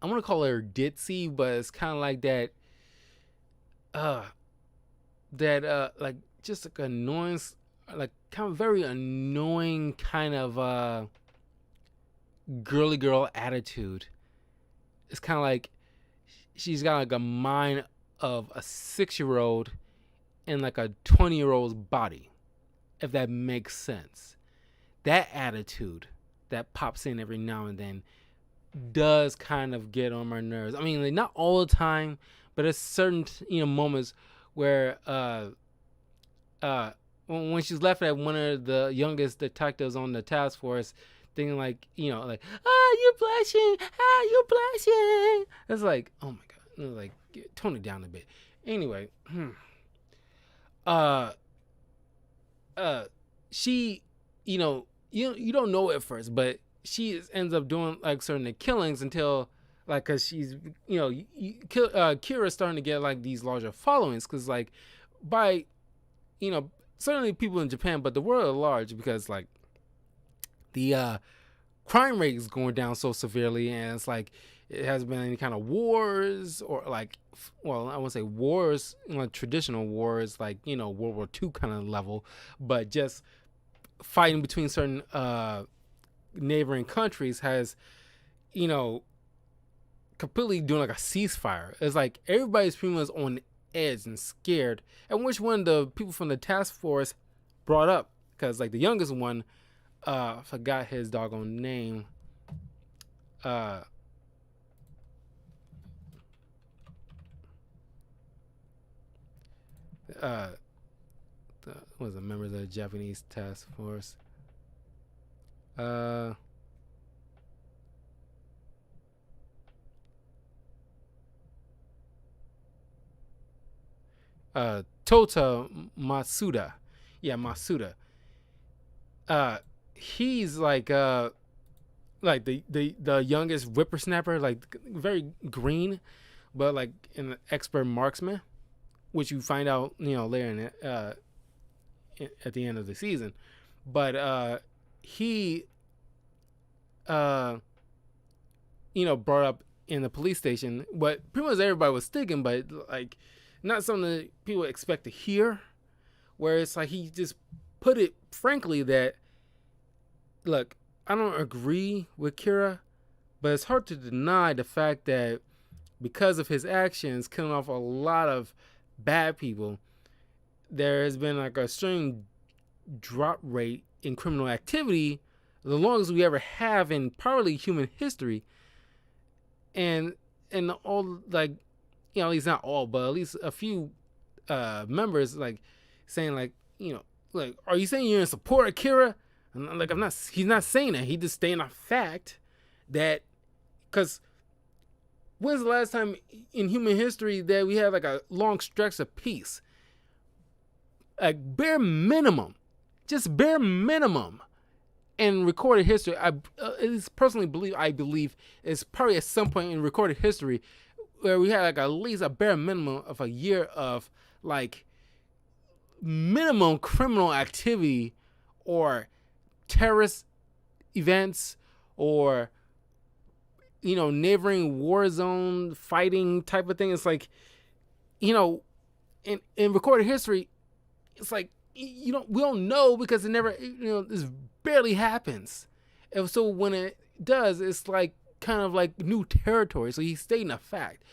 I'm gonna call her ditzy, but it's kind of like uh like just like annoyance, like kind of very annoying kind of girly girl attitude. It's kind of like she's got like a mind of a 6-year old and like a 20-year old's body, if that makes sense. That attitude that pops in every now and then does kind of get on my nerves. I mean, like, not all the time, but there's certain moments where when she's left at one of the youngest detectives on the task force, thinking like like, you're blushing, you're blushing. It's like, oh my god, like, tone it down a bit. Anyway, uh she, you don't know at first, but she ends up doing like certain killings until, like, cause she's Kira's starting to get like these larger followings, cause like by certainly people in Japan, but the world at large, because like the crime rate is going down so severely, and it's like it hasn't been any kind of wars, or like, well, I won't say wars, traditional wars like World War II kind of level, but just fighting between certain neighboring countries has completely doing like a ceasefire. It's like everybody's pretty much on edge and scared, and which one the people from the task force brought up, because like the youngest one, I forgot his doggone name. Uh, uh, what was the members of the Japanese task force? Uh, Tota Matsuda. Yeah, Matsuda. Uh, he's like the youngest whippersnapper, like very green, but like an expert marksman, which you find out later at the end of the season. But he brought up in the police station what pretty much everybody was thinking, but like not something that people expect to hear. Where it's like he just put it frankly that, look, I don't agree with Kira, but it's hard to deny the fact that because of his actions killing off a lot of bad people, there has been like a extreme drop rate in criminal activity, the longest we ever have in probably human history. And all, like, at least not all, but at least a few members like saying like, like, are you saying you're in support of Kira? And like, I'm not. He's not saying that. He just stating a fact that, because when's the last time in human history that we had like a long stretch of peace? Like bare minimum, just bare minimum, in recorded history. I personally believe it's probably at some point in recorded history where we had like at least a bare minimum of a year of like minimum criminal activity or terrorist events, or neighboring war zone fighting type of thing. It's like, in recorded history, it's like we don't know, because it never, this barely happens. And so when it does, it's like kind of like new territory. So he's stating a fact.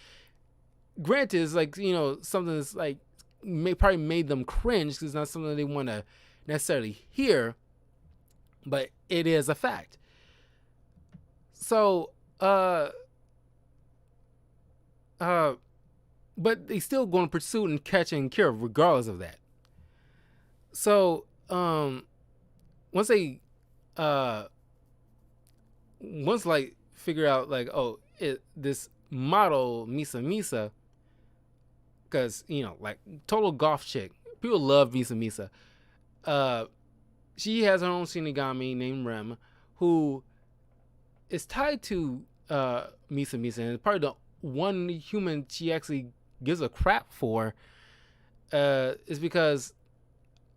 Granted, it's like something that's like probably made them cringe, because it's not something they want to necessarily hear, but it is a fact. So but they still going to pursue and catch and cure regardless of that. So once they once like figure out like, oh, this model Misa Misa, because like total golf chick, people love Misa Misa. uh she has her own Shinigami named Rem, who is tied to Misa Misa, and probably the one human she actually gives a crap for is because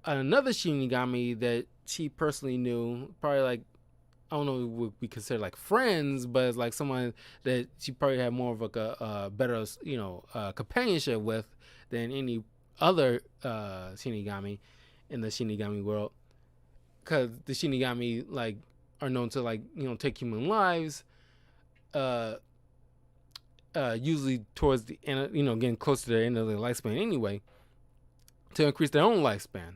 another Shinigami that she personally knew, probably like, I don't know, would be considered like friends, but it's like someone that she probably had more of like a better, companionship with than any other Shinigami in the Shinigami world. Because the Shinigami like are known to like take human lives, uh, usually towards the end, getting close to the end of their lifespan anyway, to increase their own lifespan.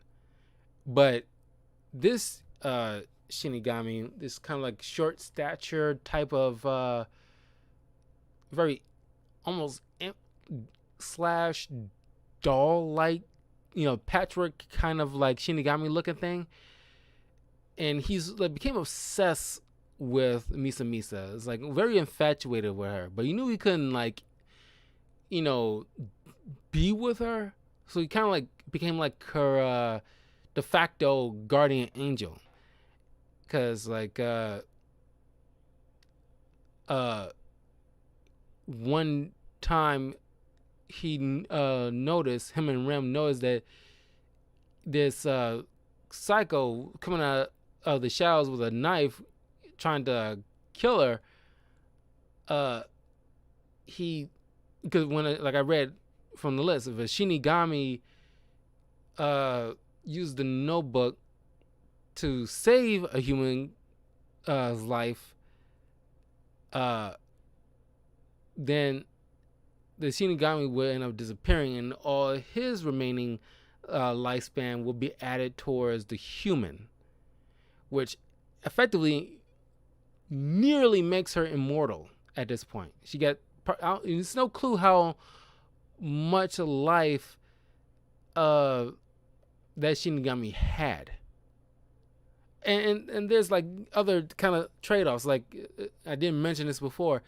But this Shinigami, this kind of like short stature type of very almost slash doll like, patchwork kind of like Shinigami looking thing, and he's like became obsessed with Misa Misa. It's like very infatuated with her, but he knew he couldn't like, you know, be with her, so he kind of like became like her de facto guardian angel. Cause like uh one time he noticed, him and Rem noticed that this psycho coming out of the shadows with a knife trying to kill her. uh he Because when like I read from the list, if a Shinigami used the notebook to save a human life, uh then the Shinigami will end up disappearing, and all his remaining lifespan will be added towards the human, which effectively nearly makes her immortal at this point. She got, it's no clue how much life that Shinigami had. And there's like other kind of trade-offs. Like I didn't mention this before.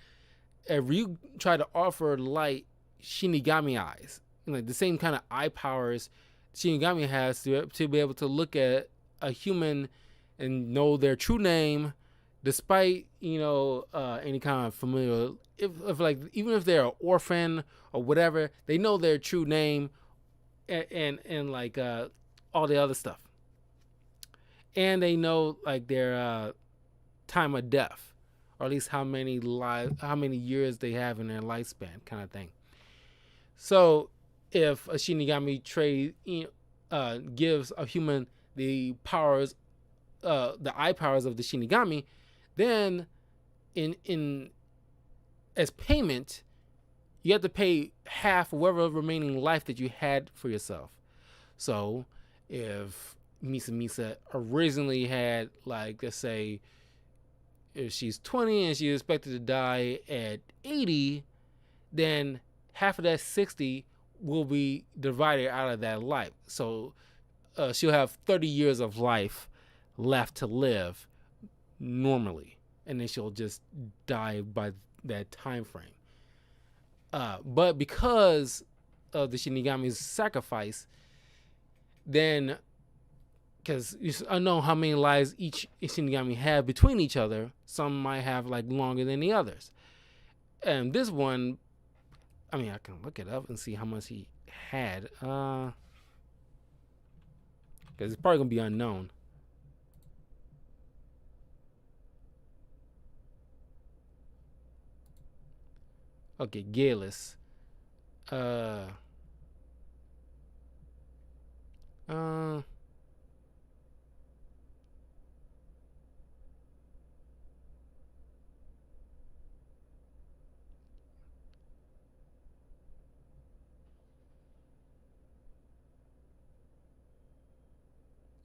If you try to offer light Shinigami eyes, like the same kind of eye powers Shinigami has to be able to look at a human and know their true name, despite any kind of familiar, if like even if they're an orphan or whatever, they know their true name, and like all the other stuff, and they know like their time of death, or at least how many years they have in their lifespan, kind of thing. So if a Shinigami trade gives a human the powers, the eye powers of the Shinigami, then in as payment, you have to pay half whatever remaining life that you had for yourself. So if Misa Misa originally had, like, let's say, if she's 20 and she's expected to die at 80, then half of that 60 will be divided out of that life. So she'll have 30 years of life left to live normally, and then she'll just die by that time frame. But because of the Shinigami's sacrifice, then, because I know how many lives each Shinigami have between each other, some might have like longer than the others. And this one, I mean, I can look it up and see how much he had, because it's probably gonna be unknown. Okay, Galus. Uh, uh,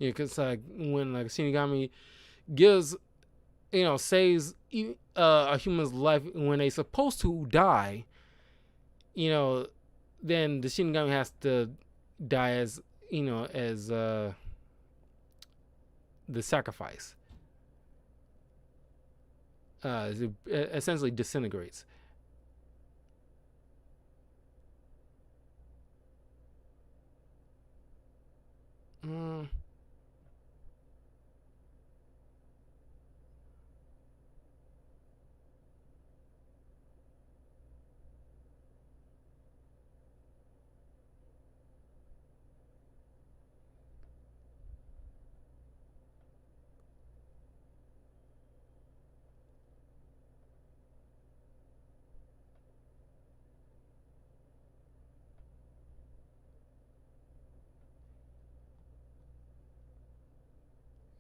yeah, because like when like Shinigami gives, saves a human's life when they supposed to die, then the Shinigami has to die as as the sacrifice. it essentially disintegrates. Mm,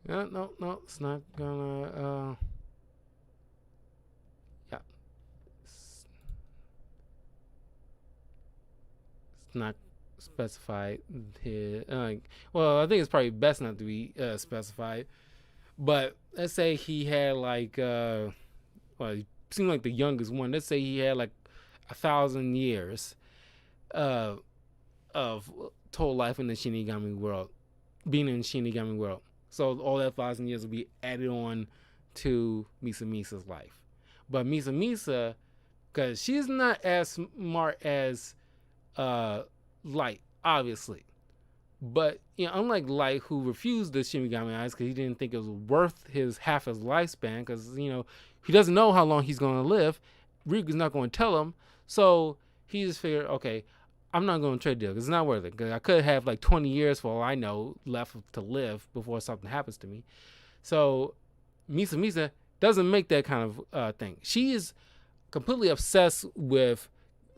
no, no, no, it's not gonna. Yeah, it's, it's not specified here. Well, I think it's probably best not to be specified. But let's say he had like, well, he seemed like the youngest one. Let's say he had like 1,000 years uh, of total life in the Shinigami world, being in the Shinigami world. So all that 1,000 years will be added on to Misa Misa's life. But Misa Misa, because she's not as smart as Light, obviously. But unlike Light, who refused the Shinigami eyes because he didn't think it was worth his half his lifespan, because he doesn't know how long he's going to live. Ryuga's not going to tell him, so he just figured, okay, I'm not going to trade deal because it's not worth it. Because I could have like 20 years, for all I know, left to live before something happens to me. So Misa Misa doesn't make that kind of thing. She is completely obsessed with,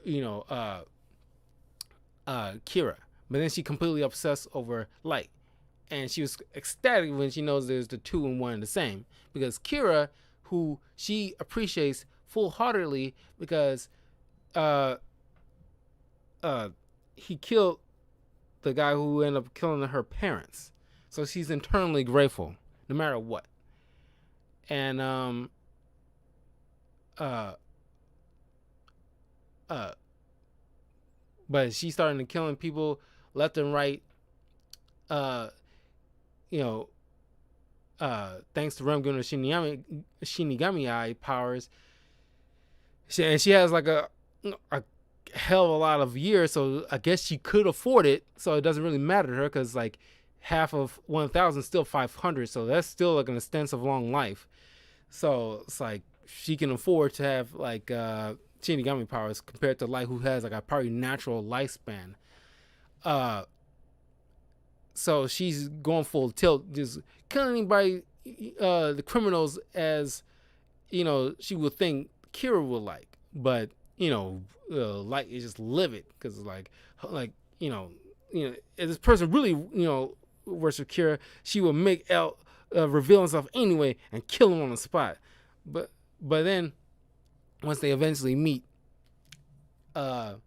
Kira, but then she completely obsessed over Light, and she was ecstatic when she knows there's the two and one and the same, because Kira, who she appreciates full-heartedly, because uh he killed the guy who ended up killing her parents, so she's internally grateful no matter what. And uh uh but she's starting to killing people left and right, uh you know thanks to Rem giving her Shinigami eye powers. And she has like a hell of a lot of years, so I guess she could afford it. So it doesn't really matter to her, because like half of 1,000 is still 500, so that's still like an extensive long life. So it's like she can afford to have like Shinigami powers compared to Light, who has like a probably natural lifespan. Uh, so she's going full tilt, just killing anybody, the criminals, as she would think Kira would like. But Light is just livid, because like if this person really worships Kira, she will make out reveal himself anyway and kill him on the spot. But then once they eventually meet, Misa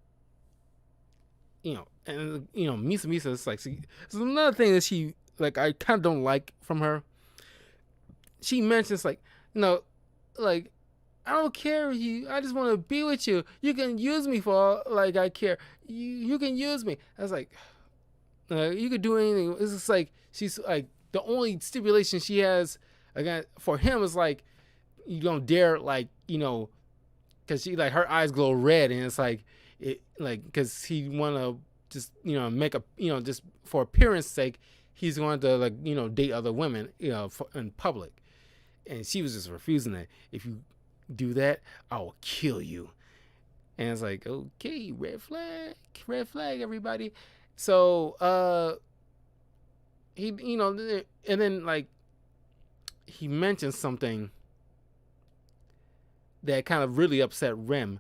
Misa is like, see, so another thing that she, like, I kind of don't like from her. She mentions like, like, I don't care you. I just want to be with you. You can use me for all, like, I care. You can use me. I was like, you could do anything. It's just like she's like, the only stipulation she has again for him is like, you don't dare, like, because she, like, her eyes glow red, and it's like, because he want to just make a just for appearance sake, he's going to, like, date other women in public, and she was just refusing that. If you do that, I will kill you. And it's like, okay, red flag, everybody. So he and then, like, he mentioned something that kind of really upset Rem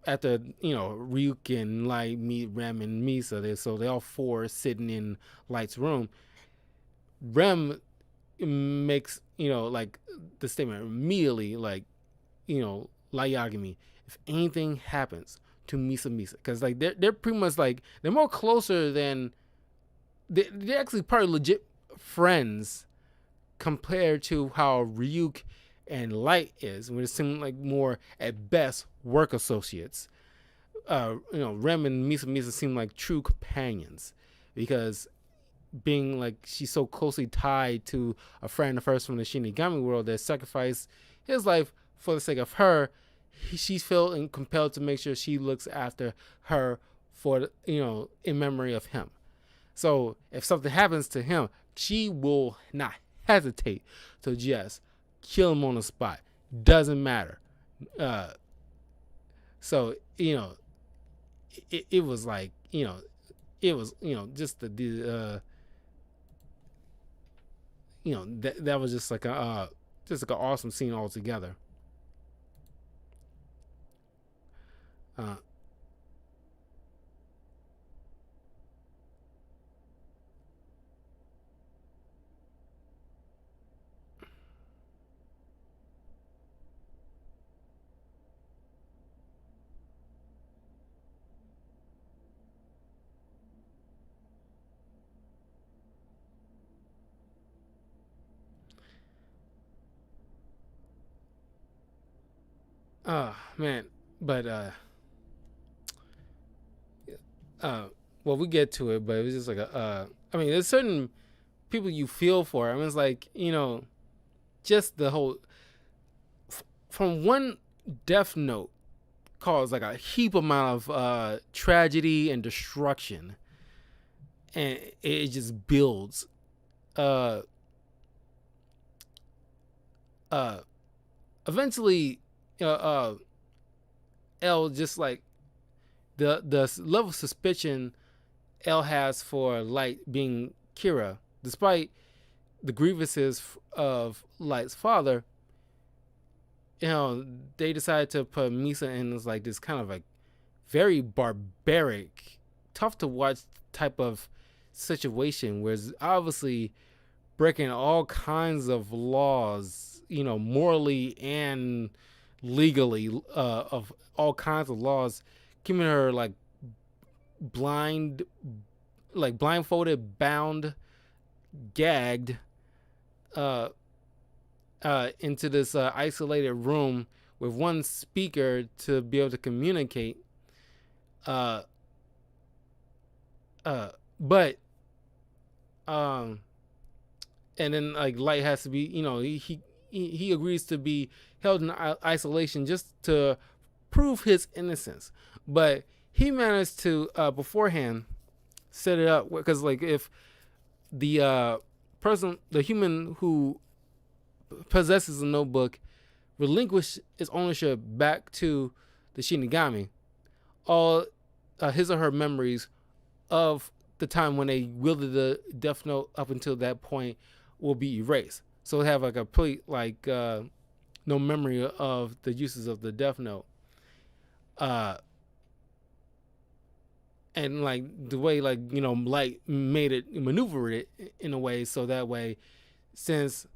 after Ryuk and Light meet Rem and Misa. So they all four sitting in Light's room. Rem makes like the statement immediately, like, Light Yagami, if anything happens to Misa, because like they're pretty much like, they're more closer than they're actually probably legit friends compared to how Ryuk and Light is, which seem like more at best work associates. Rem and Misa seem like true companions, because being like, she's so closely tied to a friend of hers from the Shinigami world that sacrificed his life for the sake of her, she's feeling compelled to make sure she looks after her for, in memory of him. So if something happens to him, she will not hesitate to just kill him on the spot. Doesn't matter. Uh, so it was like, it was, just that was just like an awesome scene altogether. Uh, man, but well, we get to it, but it was just like I mean, there's certain people you feel for. I mean, it's like, just the whole from one Death Note caused like a heap amount of tragedy and destruction, and it just builds. Uh, uh, Eventually, L just like the level of suspicion L has for Light being Kira, despite the grievances of Light's father. They decided to put Misa in as like this kind of like very barbaric, tough to watch type of situation, where it's obviously breaking all kinds of laws, morally and legally, of all kinds of laws, keeping her like blindfolded, bound, gagged, into this isolated room with one speaker to be able to communicate. Uh, but and then like Light has to be, he agrees to be held in isolation just to prove his innocence. But he managed to beforehand set it up, because like if the the human who possesses the notebook relinquish its ownership back to the Shinigami, all his or her memories of the time when they wielded the Death Note up until that point will be erased. So they have like a complete no memory of the uses of the Death Note. And like the way Light made it, maneuver it in a way so that way, since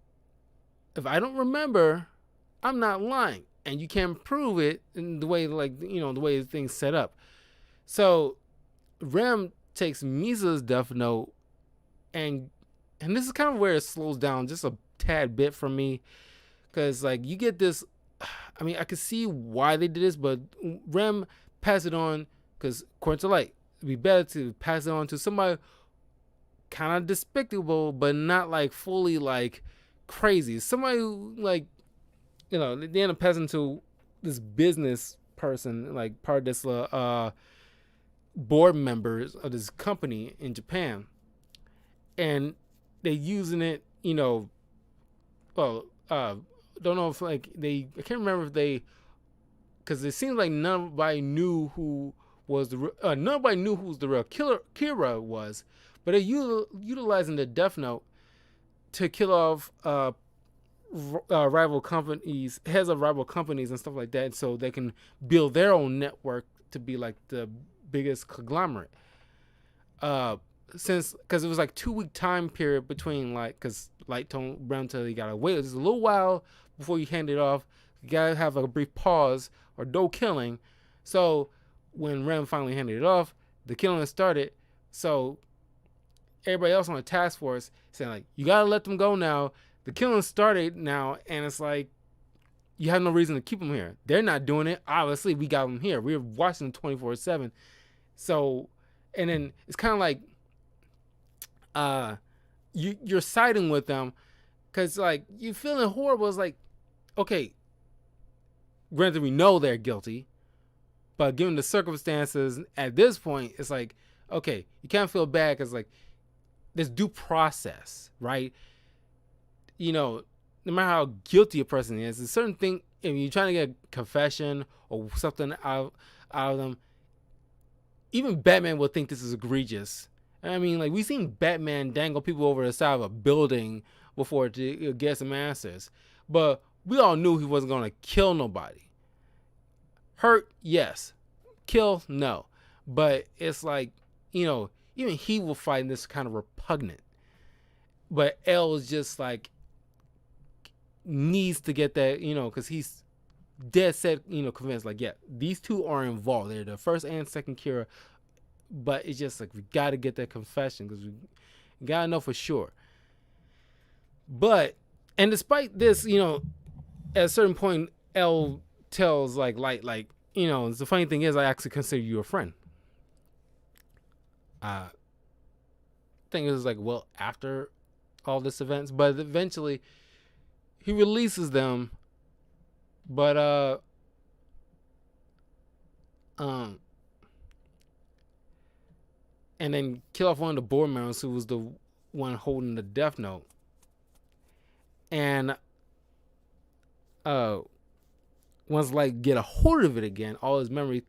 if I don't remember, I'm not lying, and you can't prove it in the way the way things set up. So Rem takes Misa's Death Note, and this is kind of where it slows down just a tad bit for me, because like you get this. I mean, I could see why they did this, but Rem passed it on because according to Light, it'd be better to pass it on to somebody kind of despicable, but not like fully like crazy. Somebody who like, they end up passing to this business person, like part of this board members of this company in Japan, and they using it, well, don't know if like I can't remember if they, because it seems like nobody knew who was the real Kira was, but they're utilizing the Death Note to kill off rival companies, heads of rival companies and stuff like that, so they can build their own network to be like the biggest conglomerate. Since because it was like 2-week time period between, like, because Light told Brown till he gotta wait just a little while before you hand it off. You gotta have a brief pause or no killing. So when Rem finally handed it off, the killing started. So everybody else on the task force saying like, you gotta let them go now. The killing started now, and it's like you have no reason to keep them here. They're not doing it. Obviously, we got them here. We're watching them 24/7. So, and then it's kind of like you're siding with them because like you feeling horrible. It's like, okay, granted, we know they're guilty, but given the circumstances at this point, it's like, okay, you can't feel bad because like there's due process, right? You know, no matter how guilty a person is, a certain thing. If you're trying to get a confession or something out of them, even Batman will think this is egregious. I mean, like we've seen Batman dangle people over the side of a building before to get some answers, but we all knew he wasn't gonna kill nobody. Hurt, yes. Kill, no. But it's like, even he will find this kind of repugnant. But L is just like needs to get that, because he's dead set, convinced, like, yeah, these two are involved. They're the first and second Kira, but it's just like we got to get that confession because we got to know for sure. But, and despite this, at a certain point, L tells like Light, like, the funny thing is I actually consider you a friend. Thing is like, well, after all this events, but eventually he releases them, but and then kill off one of the board members who was the one holding the death note. And once Light get a hold of it again, all his memory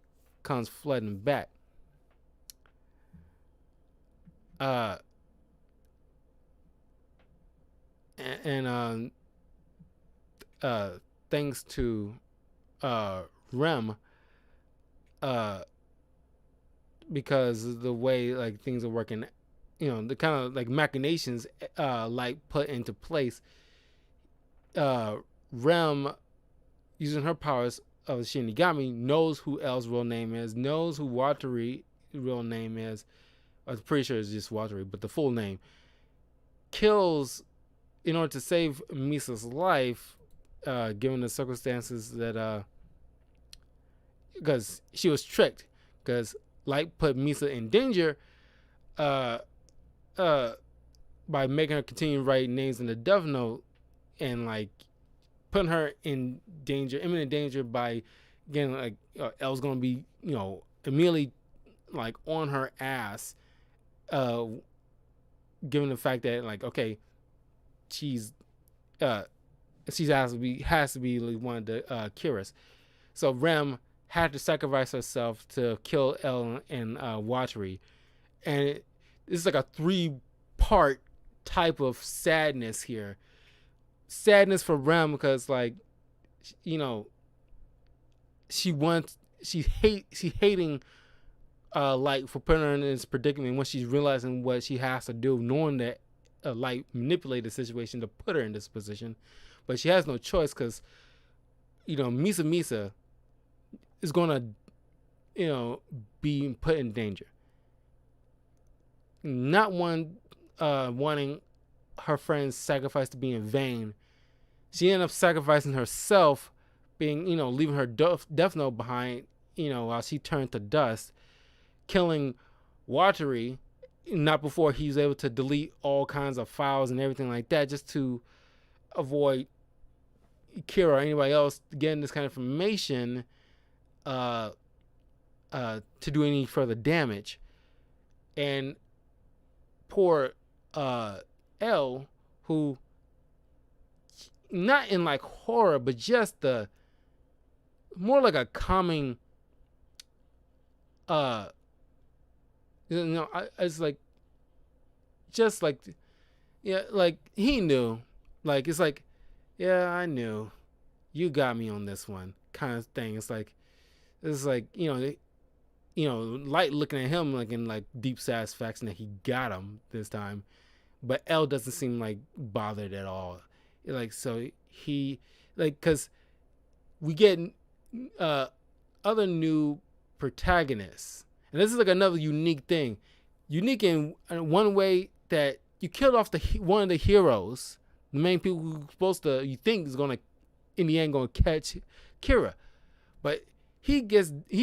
comes flooding back. Thanks to Rem, because of the way like things are working, the kind of like machinations Light put into place, Rem, using her powers of the Shinigami, knows who L's real name is, knows who Watary's real name is. I'm pretty sure it's just Watary, but the full name. Kills in order to save Misa's life, given the circumstances that, because she was tricked, because Light put Misa in danger, by making her continue to write names in the Death Note, and like putting her in danger, imminent danger, by getting like L's gonna be, immediately like on her ass, given the fact that like, okay, she's has to be like one of the Kiras. So Rem had to sacrifice herself to kill L and Watari, and this is like a 3-part type of sadness here. Sadness for Rem because like, she's hating Light for putting her in this predicament when she's realizing what she has to do, knowing that Light manipulated the situation to put her in this position, but she has no choice because Misa is gonna be put in danger. Not wanting her friend's sacrifice to be in vain, she ended up sacrificing herself, being leaving her death note behind, while she turned to dust, killing Watari, not before he was able to delete all kinds of files and everything like that, just to avoid Kira or anybody else getting this kind of information to do any further damage. And poor L, who, not in like horror, but just the more like a calming, it's like, just like, yeah, like he knew, like it's like, yeah, I knew, you got me on this one kind of thing. It's like Light looking at him like in like deep satisfaction that he got him this time, but L doesn't seem like bothered at all. Like, so he, like, because we get other new protagonists, and this is like another unique thing, unique in one way that you killed off one of the heroes, the main people who supposed to, you think is gonna in the end gonna catch Kira, but he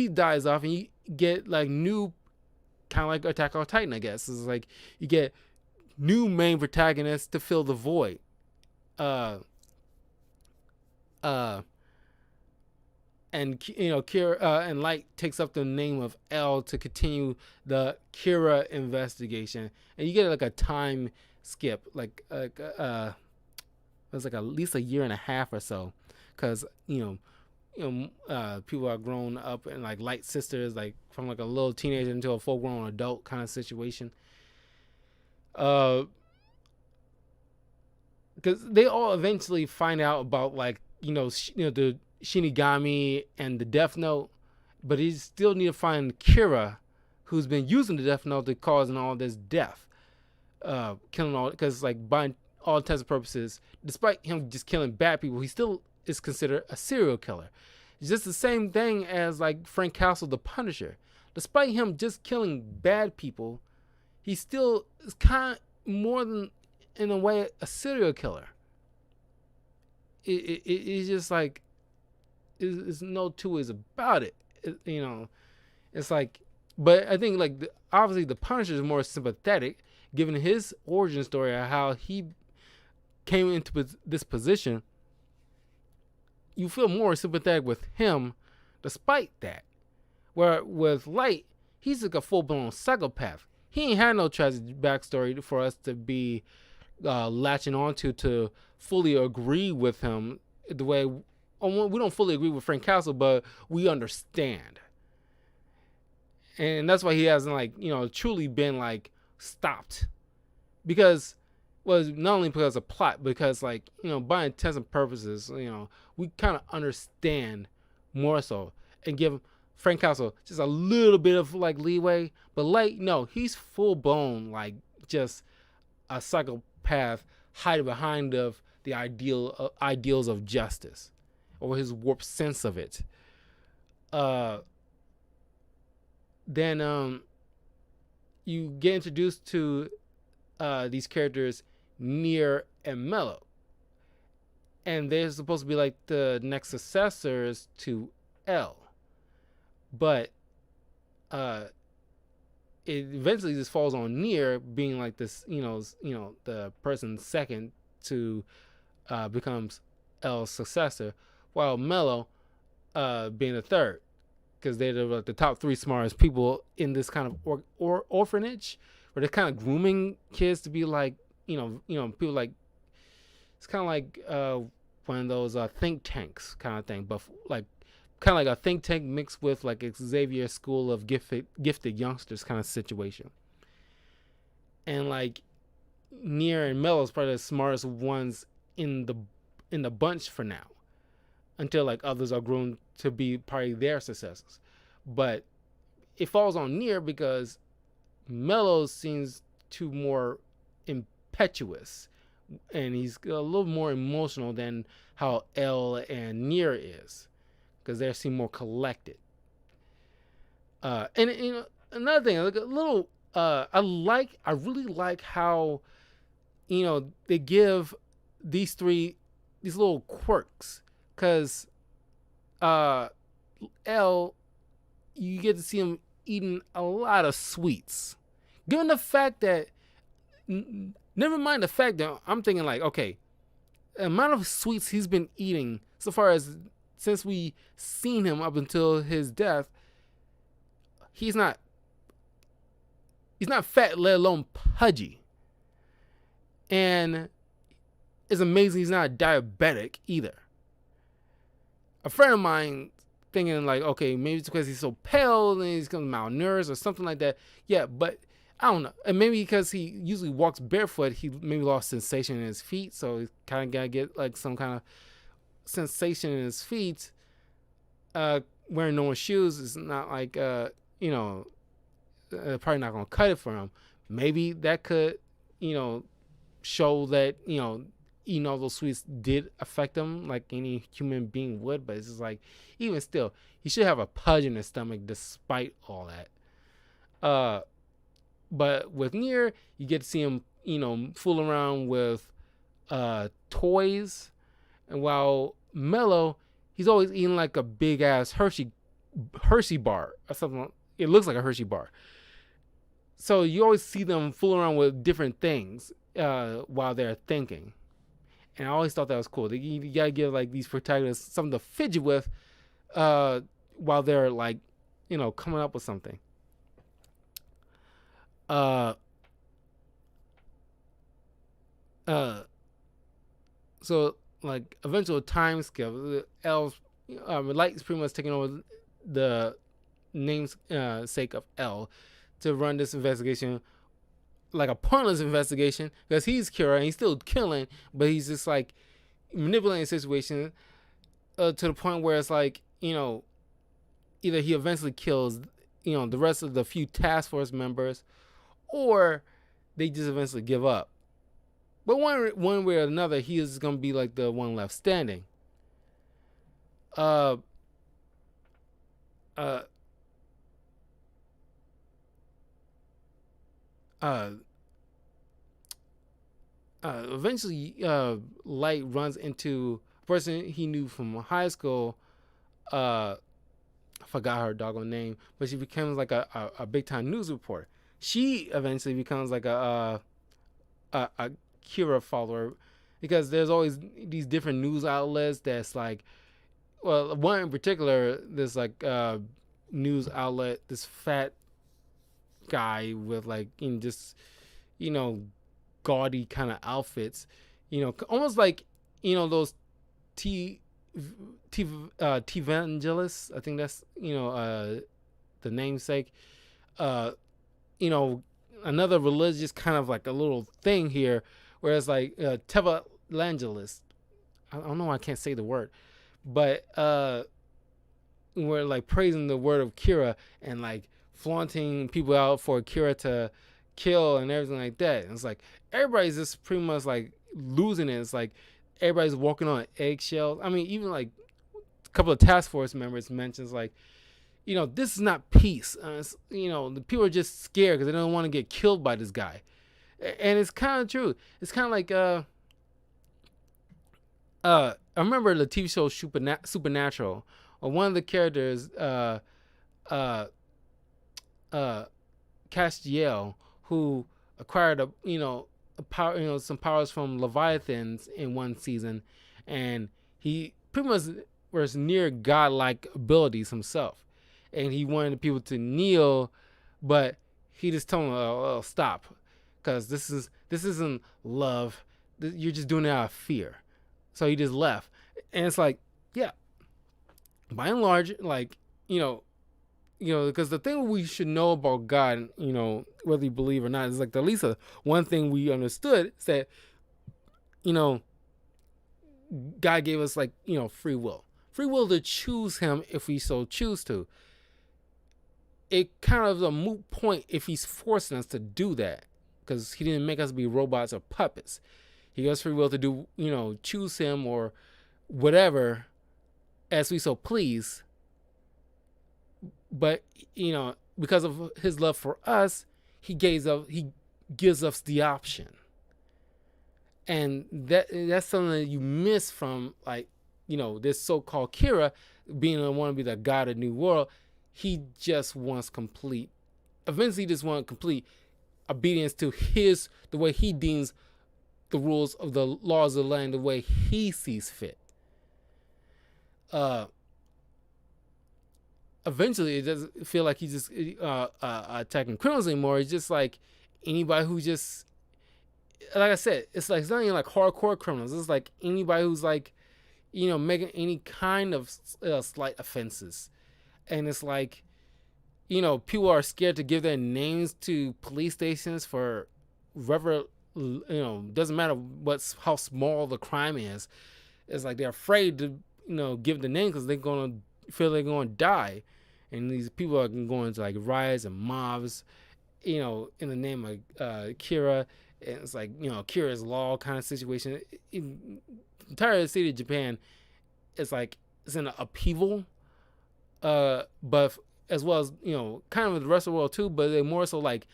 dies off, and you get like new, kind of like Attack on Titan, I guess. It's like you get new main protagonists to fill the void. and Kira and Light takes up the name of L to continue the Kira investigation, and you get like a time skip, it was like at least a year and a half or so, because people are grown up and like Light sisters, like from like a little teenager into a full grown adult kind of situation. Because they all eventually find out about like the Shinigami and the Death Note, but he still need to find Kira, who's been using the Death Note to causing all this death, killing all, because like by all intents and purposes, despite him just killing bad people, he still is considered a serial killer. It's just the same thing as like Frank Castle, the Punisher. Despite him just killing bad people, he still is kind of more than, in a way, a serial killer. It's just like, there's no two ways about it. It's like, but I think like obviously the Punisher is more sympathetic, given his origin story of how he came into this position. You feel more sympathetic with him, despite that. Where with Light, he's like a full-blown psychopath. He ain't had no tragic backstory for us to be latching onto to fully agree with him. The way we don't fully agree with Frank Castle, but we understand, and that's why he hasn't like truly been like stopped, because not only because of plot, because like by intents and purposes, we kind of understand more so and give Frank Castle just a little bit of like leeway. But Light, no, he's full blown like just a psychopath hiding behind of the ideals of justice, or his warped sense of it. Then you get introduced to these characters, Nier and Mello, and they're supposed to be like the next successors to L, but it eventually just falls on Nier being like this, the person second to becomes L's successor, while Mello being the third, because they're the top three smartest people in this kind of orphanage, where they're kind of grooming kids to be like, people like, it's kind of like one of those think tanks kind of thing, but like kind of like a think tank mixed with like Xavier School of gifted youngsters kind of situation. And like Nier and Mello is probably the smartest ones in the bunch for now, until like others are grown to be probably their successors. But it falls on Nier because Mello seems too more impetuous, and he's a little more emotional than how L and Nier is, because they seem more collected. And another thing, like a little, I really like how they give these little quirks, because L, you get to see him eating a lot of sweets. Given the fact that, never mind the fact that I'm thinking like, okay, the amount of sweets he's been eating so far as since we seen him up until his death, he's not fat, let alone pudgy. And it's amazing he's not diabetic either. A friend of mine thinking like, okay, maybe it's because he's so pale and he's malnourished or something like that. Yeah, but I don't know. And maybe because he usually walks barefoot, he maybe lost sensation in his feet, so he kind of got to get like some kind of sensation in his feet. Wearing normal shoes is not like, probably not going to cut it for him. Maybe that could, show that, eating all those sweets did affect him like any human being would. But it's just like, even still, he should have a pudge in his stomach despite all that. But with Nier, you get to see him, fool around with toys. And while Mello, he's always eating like a big ass Hershey bar or something. It looks like a Hershey bar. So you always see them fool around with different things while they're thinking. And I always thought that was cool. You gotta give like these protagonists something to fidget with uh, while they're like, coming up with something. Uh, uh, so like eventual time skip. L, Light is pretty much taking over the name's sake of L to run this investigation, like a pointless investigation, because he's Kira and he's still killing, but he's just like manipulating the situation to the point where it's like, either he eventually kills, the rest of the few task force members, or they just eventually give up. But one way or another, he is gonna be like the one left standing. Uh, uh, uh, Eventually, Light runs into a person he knew from high school. I forgot her doggone name, but she becomes like a big time news reporter. She eventually becomes like a Kira follower, because there's always these different news outlets that's like, well, one in particular, this like news outlet, this fat guy with like just you know gaudy kind of outfits, almost like those T Evangelists. I think that's the namesake. Uh, you know, Another religious kind of like a little thing here, whereas like Tevangelist. I don't know why I can't say the word, but we're like praising the word of Kira and like flaunting people out for Kira to kill and everything like that. And it's like everybody's just pretty much like losing it. It's like everybody's walking on eggshells. I mean, even like a couple of task force members mentions like, this is not peace. The people are just scared because they don't want to get killed by this guy. And it's kind of true. It's kind of like I remember the TV show Supernatural. One of the characters, uh, Castiel, who acquired a power, some powers from Leviathans in one season, and he pretty much was near godlike abilities himself, and he wanted people to kneel, but he just told them, oh, stop, because this isn't love. You're just doing it out of fear. So he just left, and it's like, yeah, by and large, like because the thing we should know about God, whether you believe or not, is like at least one thing we understood is that, you know, God gave us like, free will to choose him if we so choose to. It kind of is a moot point if he's forcing us to do that, because he didn't make us be robots or puppets. He gave us free will to do, choose him or whatever as we so please. But because of his love for us, he gives us the option, and that's something that you miss from like this so-called Kira being the one to be the god of New World. He just wants complete. Eventually, just wants complete obedience to the way he deems the rules of the laws of the land, the way he sees fit. Eventually it doesn't feel like he's just attacking criminals anymore. It's just like anybody who just, like I said, it's like it's not even like hardcore criminals. It's like anybody who's like, making any kind of slight offenses, and it's like, people are scared to give their names to police stations for whatever. Doesn't matter how small the crime is. It's like they're afraid to give the name because they're gonna feel they're gonna die. And these people are going to like riots and mobs, in the name of Kira. And it's like, Kira's law kind of situation. In the entire city of Japan, it's like it's in an upheaval, but as well as kind of the rest of the world too. But they more so like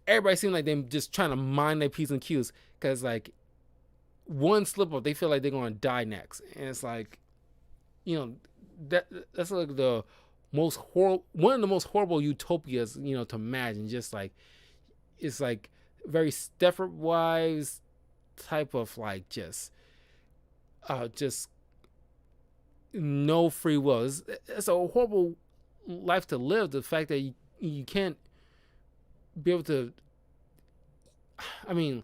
everybody seems like they're just trying to mind their P's and Q's, because like one slip up, they feel like they're gonna die next. And it's like, that's like the one of the most horrible utopias to imagine. Just like it's like very Stepford Wives type of like just no free will. It's a horrible life to live. The fact that you can't be able to. I mean,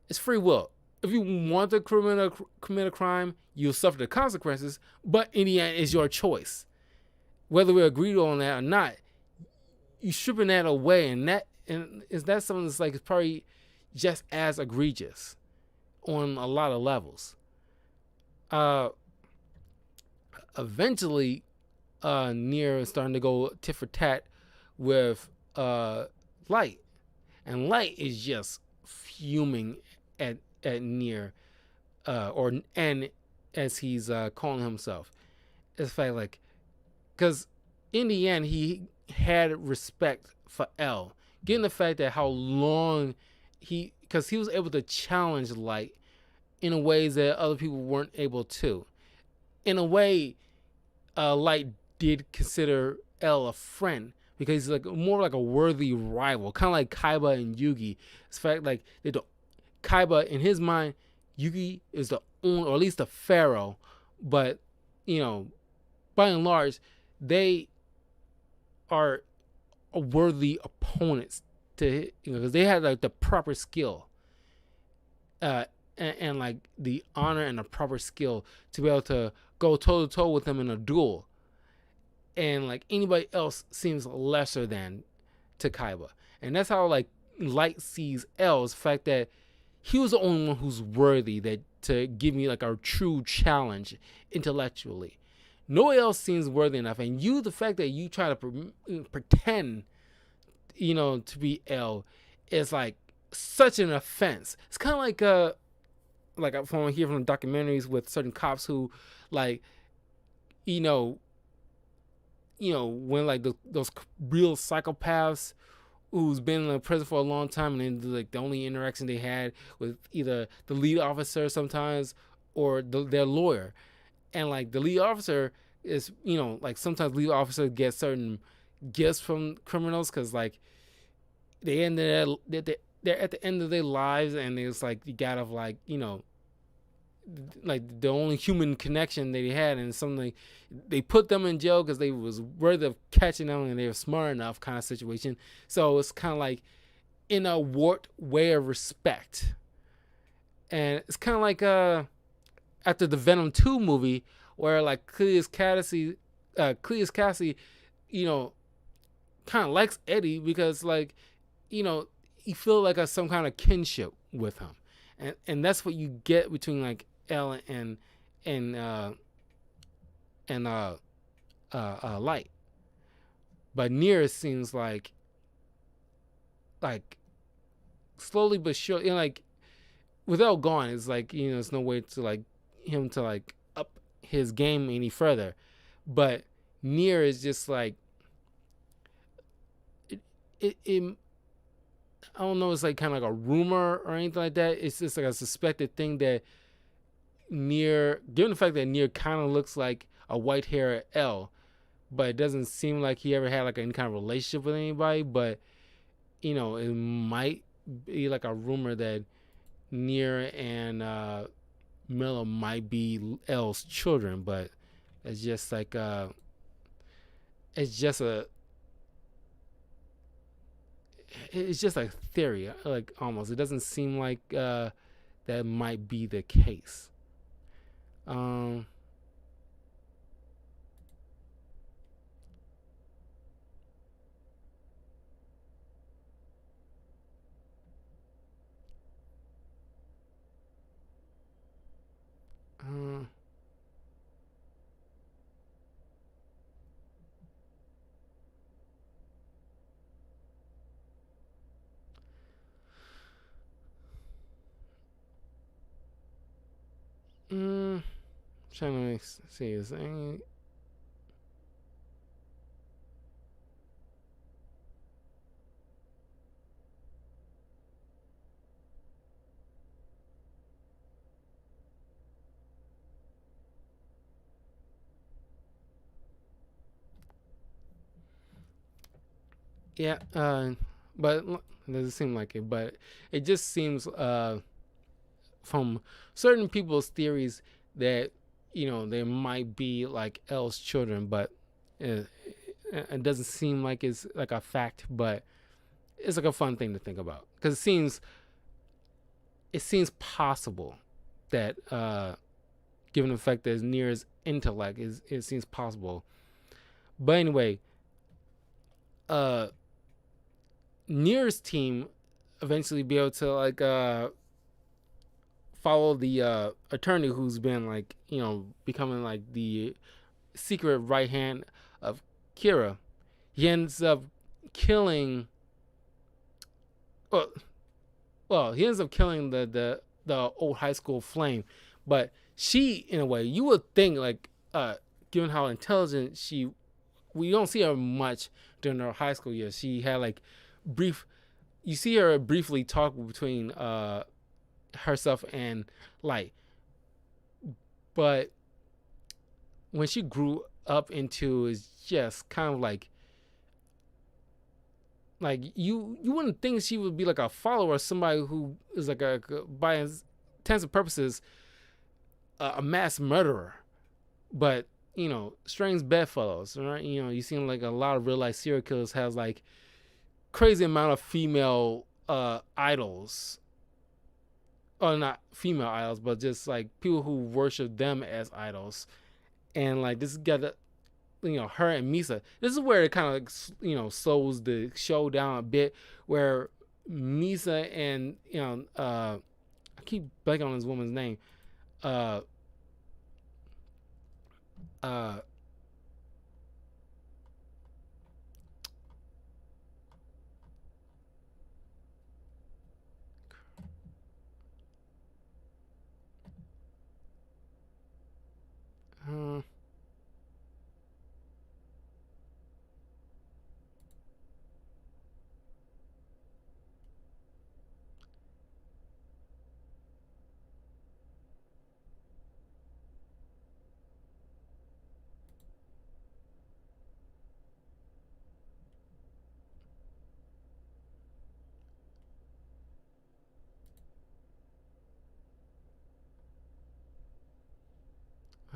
it's free will. If you want to commit a crime, you'll suffer the consequences. But in the end, it's your choice. Whether we agree on that or not, you stripping that away, and is that something that's like it's probably just as egregious on a lot of levels. Uh, Eventually, Nier is starting to go tit for tat with Light, and Light is just fuming at Nier, and as he's calling himself. It's fact like because in the end he had respect for L, given the fact that how long because he was able to challenge Light in ways that other people weren't able to. In a way, Light did consider L a friend because he's like more like a worthy rival, kind of like Kaiba and Yugi. It's fact like Kaiba in his mind, Yugi is the only, or at least the pharaoh, but you know, by and large, they are worthy opponents to because they had like the proper skill, and like the honor and the proper skill to be able to go toe to toe with them in a duel, and like anybody else seems lesser than to Kaiba, and that's how like Light sees L's fact that he was the only one who's worthy that to give me like a true challenge intellectually. No one else seems worthy enough, and you, the fact that you try to pretend, to be L, is like such an offense. It's kind of like from here from documentaries with certain cops who, like, when like those real psychopaths who's been in prison for a long time, and then like the only interaction they had with either the lead officer sometimes or their lawyer, and like the lead officer is like sometimes lead officer gets certain gifts from criminals because like they end they're at the end of their lives, and it's like you gotta like like the only human connection they had, and something they put them in jail because they was worthy of catching them and they were smart enough kind of situation. So it's kind of like in a warped way of respect, and it's kind of like after the Venom 2 movie where like Cleus Cassidy, kind of likes Eddie because like he feel like some kind of kinship with him, and that's what you get between like L and Light. But Nier seems like slowly but surely, like without gone, it's like there's no way to like him to like up his game any further. But Nier is just like it I don't know, it's like kind of like a rumor or anything like that. It's just like a suspected thing that Nier, given the fact that Nier kind of looks like a white hair L, but it doesn't seem like he ever had like any kind of relationship with anybody. But it might be like a rumor that Nier and Mello might be L's children, but it's just like it's just a theory, like almost. It doesn't seem like that might be the case. Um, uh, Trying to see is any. Yeah, but it doesn't seem like it. But it just seems from certain people's theories that they might be like L's children, but it, it doesn't seem like it's like a fact, but it's like a fun thing to think about because it seems possible that given the fact that Nier's intellect it seems possible. But anyway, uh Nier's team eventually be able to like follow the attorney who's been like becoming like the secret right hand of Kira. He ends up killing. Well, he ends up killing the old high school flame, but she, in a way, you would think like, given how intelligent we don't see her much during her high school years. She had like brief. You see her briefly talk between herself and Light, but when she grew up into is just kind of like you wouldn't think she would be like a follower, somebody who is like by intents and purposes a mass murderer, but strange bedfellows, right? You seem like a lot of real life serial killers has like crazy amount of female idols, or not female idols, but just like people who worship them as idols, and like this got her and Misa. This is where it kind of slows the show down a bit, where Misa and I keep blanking on this woman's name. Uh, uh, uh,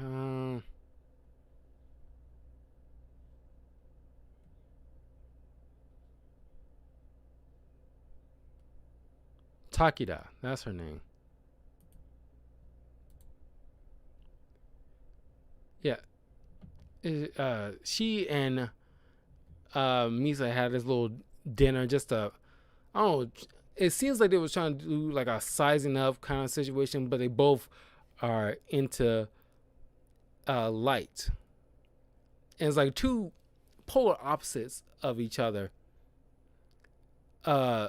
uh, Takida, that's her name. Yeah, she and Misa had this little dinner. Just I don't know. It seems like they was trying to do like a sizing up kind of situation, but they both are into light, and it's like two polar opposites of each other. Uh,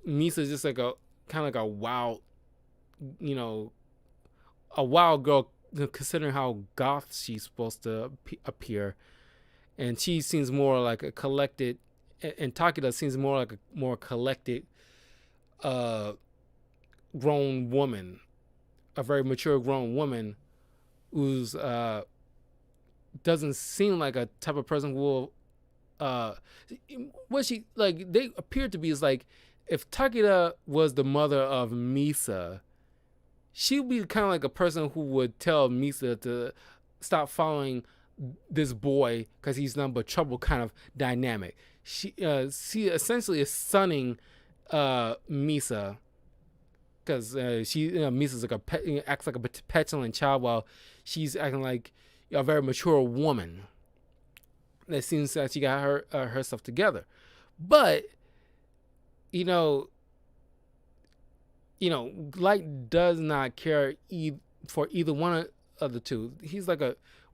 Misa's just like a kind of like a wild, you know, a wild girl considering how goth she's supposed to appear, and she seems more like a collected, and Takeda seems more like a more collected, uh, grown woman, a very mature grown woman who's doesn't seem like a type of person who will what she like they appear to be is like if Takeda was the mother of Misa, she would be kind of like a person who would tell Misa to stop following this boy because he's nothing but trouble kind of dynamic. She essentially is sunning Misa because Misa's like acts like a petulant child while she's acting like a very mature woman. That seems that she got her stuff together, but you know, Light does not care for either one of the two. He's like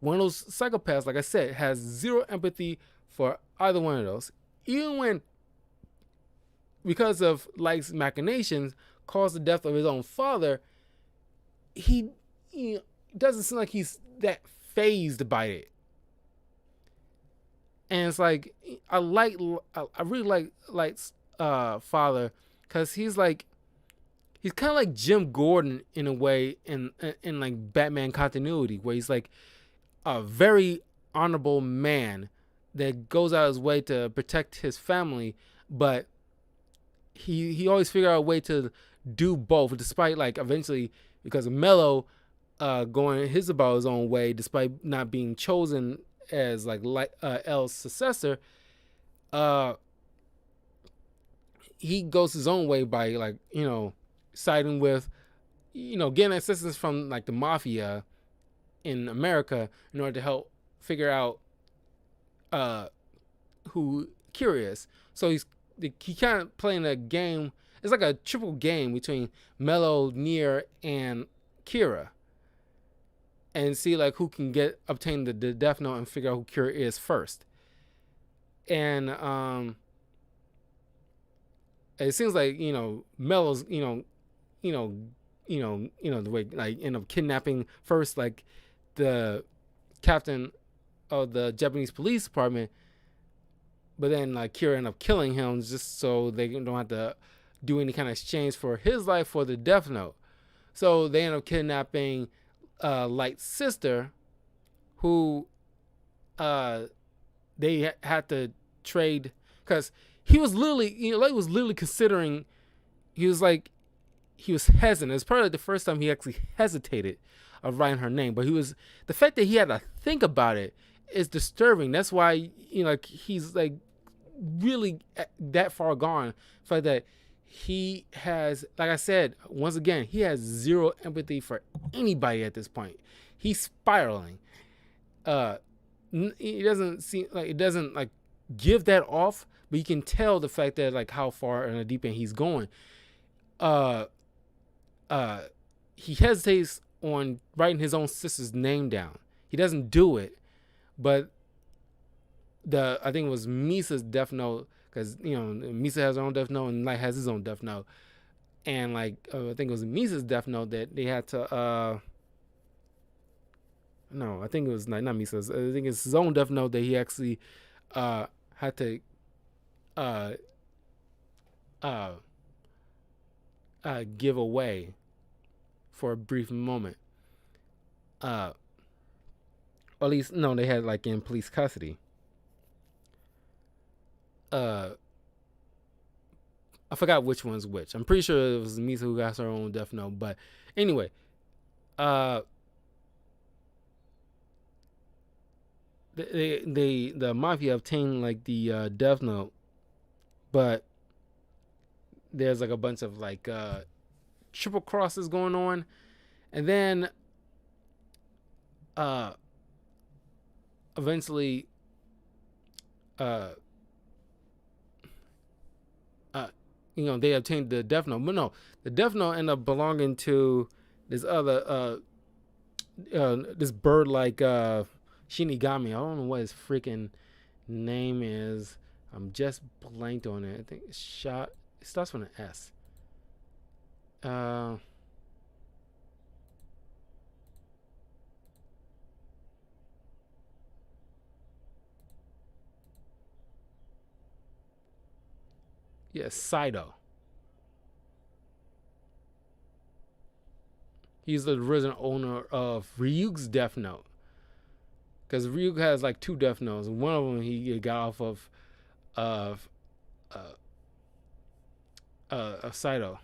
one of those psychopaths, like I said, has zero empathy for either one of those. Even when, because of Light's machinations, caused the death of his own father, he doesn't seem like he's that phased by it. And it's like I really like Light's father because he's kind of like Jim Gordon in a way in like Batman continuity, where he's like a very honorable man that goes out of his way to protect his family, but he always figure out a way to do both, despite like eventually because Mello going his about his own way despite not being chosen as like L's successor. Uh, he goes his own way by like siding with getting assistance from like the mafia in America in order to help figure out uh who Kira is. So he kind of playing a game. It's like a triple game between Mello, Nier, and Kira, and see like who can obtain the Death Note and figure out who Kira is first. And it seems like Mello's the way like end up kidnapping first like the captain of the Japanese police department, but then like Kira ended up killing him just so they don't have to do any kind of exchange for his life for the Death Note. So they end up kidnapping Light's sister, who they had to trade because he was literally Light was literally considering. He was hesitant. It's probably the first time he actually hesitated of writing her name, but the fact that he had to think about it is disturbing. That's why like he's like really that far gone. The fact that he has, like I said once again, he has zero empathy for anybody at this point. He's spiraling. It doesn't like give that off, but you can tell the fact that like how far in the deep end he's going. He hesitates on writing his own sister's name down. He doesn't do it, but I think it was Misa's Death Note, because Misa has her own Death Note and Light has his own Death Note, and like I think it was Misa's Death Note that they had to no, I think it was not Misa's. I think it's his own Death Note that he actually had to give away for a brief moment. Or at least no, they had like in police custody. I forgot which one's which. I'm pretty sure it was Misa who got her own Death Note, but anyway, the mafia obtained like the Death Note, but there's like a bunch of like triple crosses going on, and then eventually they obtained the Death Note, but no, the Death Note ended up belonging to this other this bird like Shinigami. I don't know what his freaking name is. I'm just blanked on it. I think it starts with an S. Yes, Saito. He's the original owner of Ryu's Death Note. Because Ryu has like two Death Notes. One of them he got off of Saito.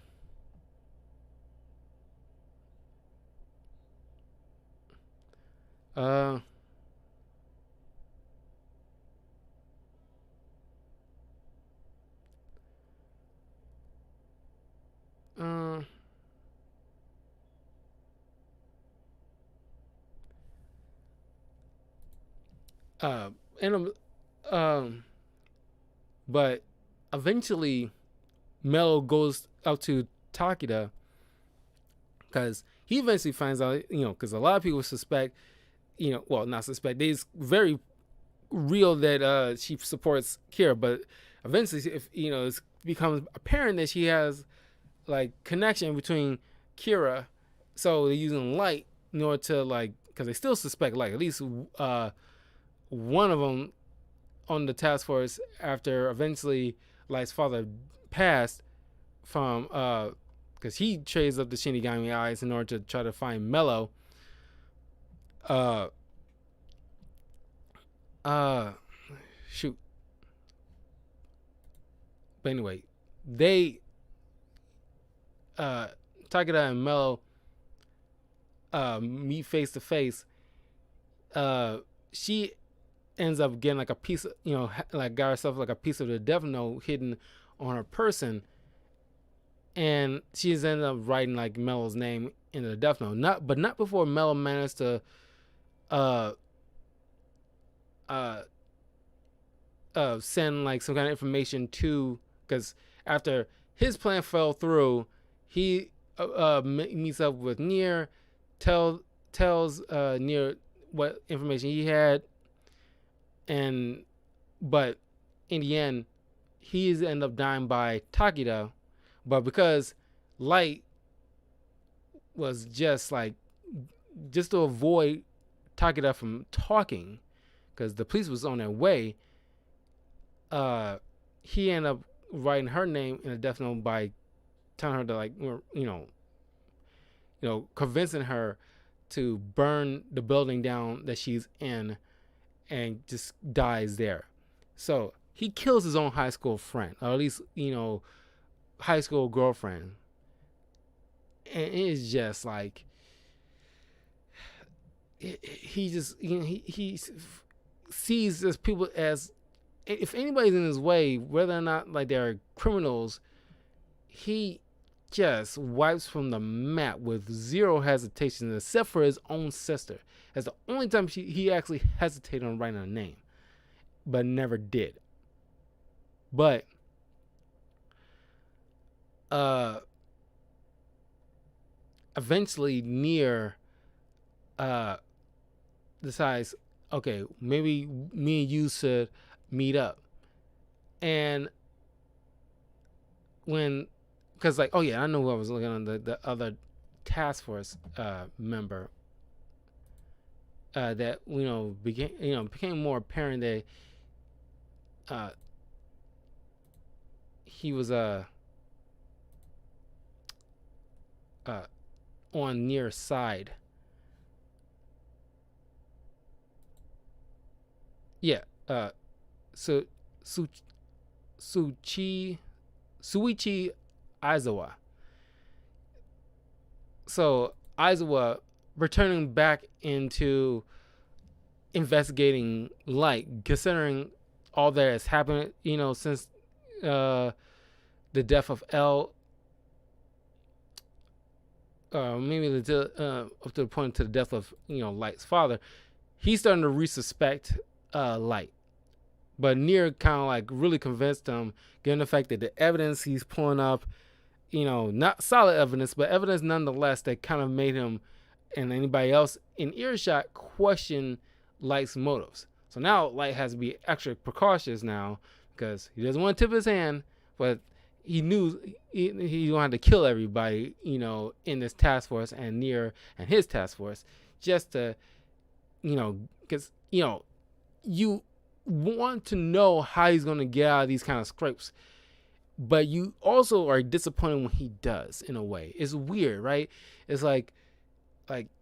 But eventually Melo goes out to Takeda because he eventually finds out, because a lot of people suspect, well, not suspect, it's very real that she supports Kira, but eventually, if it becomes apparent that she has like connection between Kira, so they're using Light in order to like, because they still suspect Light, at least one of them on the task force after eventually Light's father passed from because he trades up the Shinigami eyes in order to try to find Mello. Shoot. But anyway, they Takeda and Mello meet face to face, she ends up getting like a piece of, like got herself like a piece of the death note hidden on her person, and she's ended up writing like Mello's name in the death note. Not before Mello managed to uh uh send like some kind of information to, because after his plan fell through, he meets up with Nier, tells Nier what information he had, and but in the end, he's end up dying by Takeda, but because Light was just to avoid Takeda from talking, because the police was on their way, he ended up writing her name in a death note by telling her to like convincing her to burn the building down that she's in, and just dies there. So he kills his own high school friend, or at least high school girlfriend, and it's just like he just he sees this people as, if anybody's in his way, whether or not like they're criminals, he just wipes from the map with zero hesitation, except for his own sister. That's the only time he actually hesitated on writing a name, but never did. But eventually Nier decides, okay, maybe me and you should meet up. And because like, oh yeah, I know who I was looking on, the other task force member that became more apparent that he was on Nier's side. Yeah, so Suichi Aizawa. So Aizawa returning back into investigating Light, considering all that has happened, since the death of L, maybe up to the point to the death of Light's father. He's starting to resuspect Light, but Nier kind of like really convinced him, given the fact that the evidence he's pulling up, not solid evidence, but evidence nonetheless, that kind of made him and anybody else in earshot question Light's motives. So now Light has to be extra precautious now, because he doesn't want to tip his hand, but he knew he don't have to kill everybody, in this task force, and Nier and his task force, just to, because you want to know how he's going to get out of these kind of scrapes, but you also are disappointed when he does, in a way. It's weird, right? It's like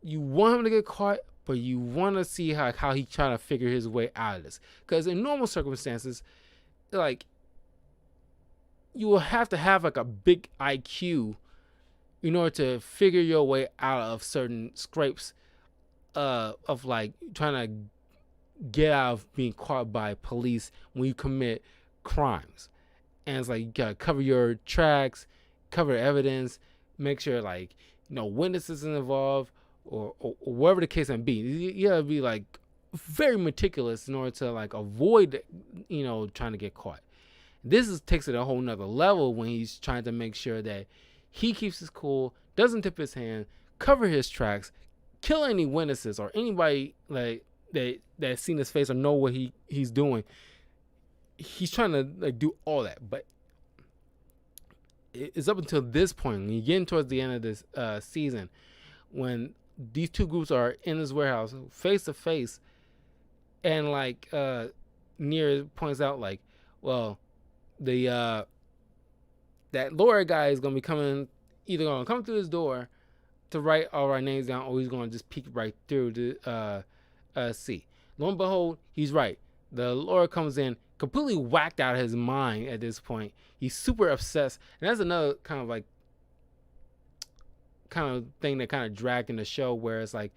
you want him to get caught, but you want to see how he's trying to figure his way out of this. Because in normal circumstances, like, you will have to have like a big IQ in order to figure your way out of certain scrapes, of like trying to get out of being caught by police when you commit crimes. And it's like, you gotta cover your tracks, cover evidence, make sure like witnesses involved, or whatever the case may be. You gotta be like very meticulous in order to like avoid trying to get caught. This takes it a whole nother level when he's trying to make sure that he keeps his cool, doesn't tip his hand, cover his tracks, kill any witnesses or anybody like that's seen his face or know what he's doing. He's trying to like do all that, but it's up until this point, when you get towards the end of this season, when these two groups are in this warehouse face to face, and like Nier points out, like, well, the that lawyer guy is gonna be either gonna come through this door to write all our names down, or he's gonna just peek right through to see. Lo and behold, he's right. The lawyer comes in completely whacked out of his mind at this point. He's super obsessed, and that's another kind of like kind of thing that kind of dragged in the show, where it's like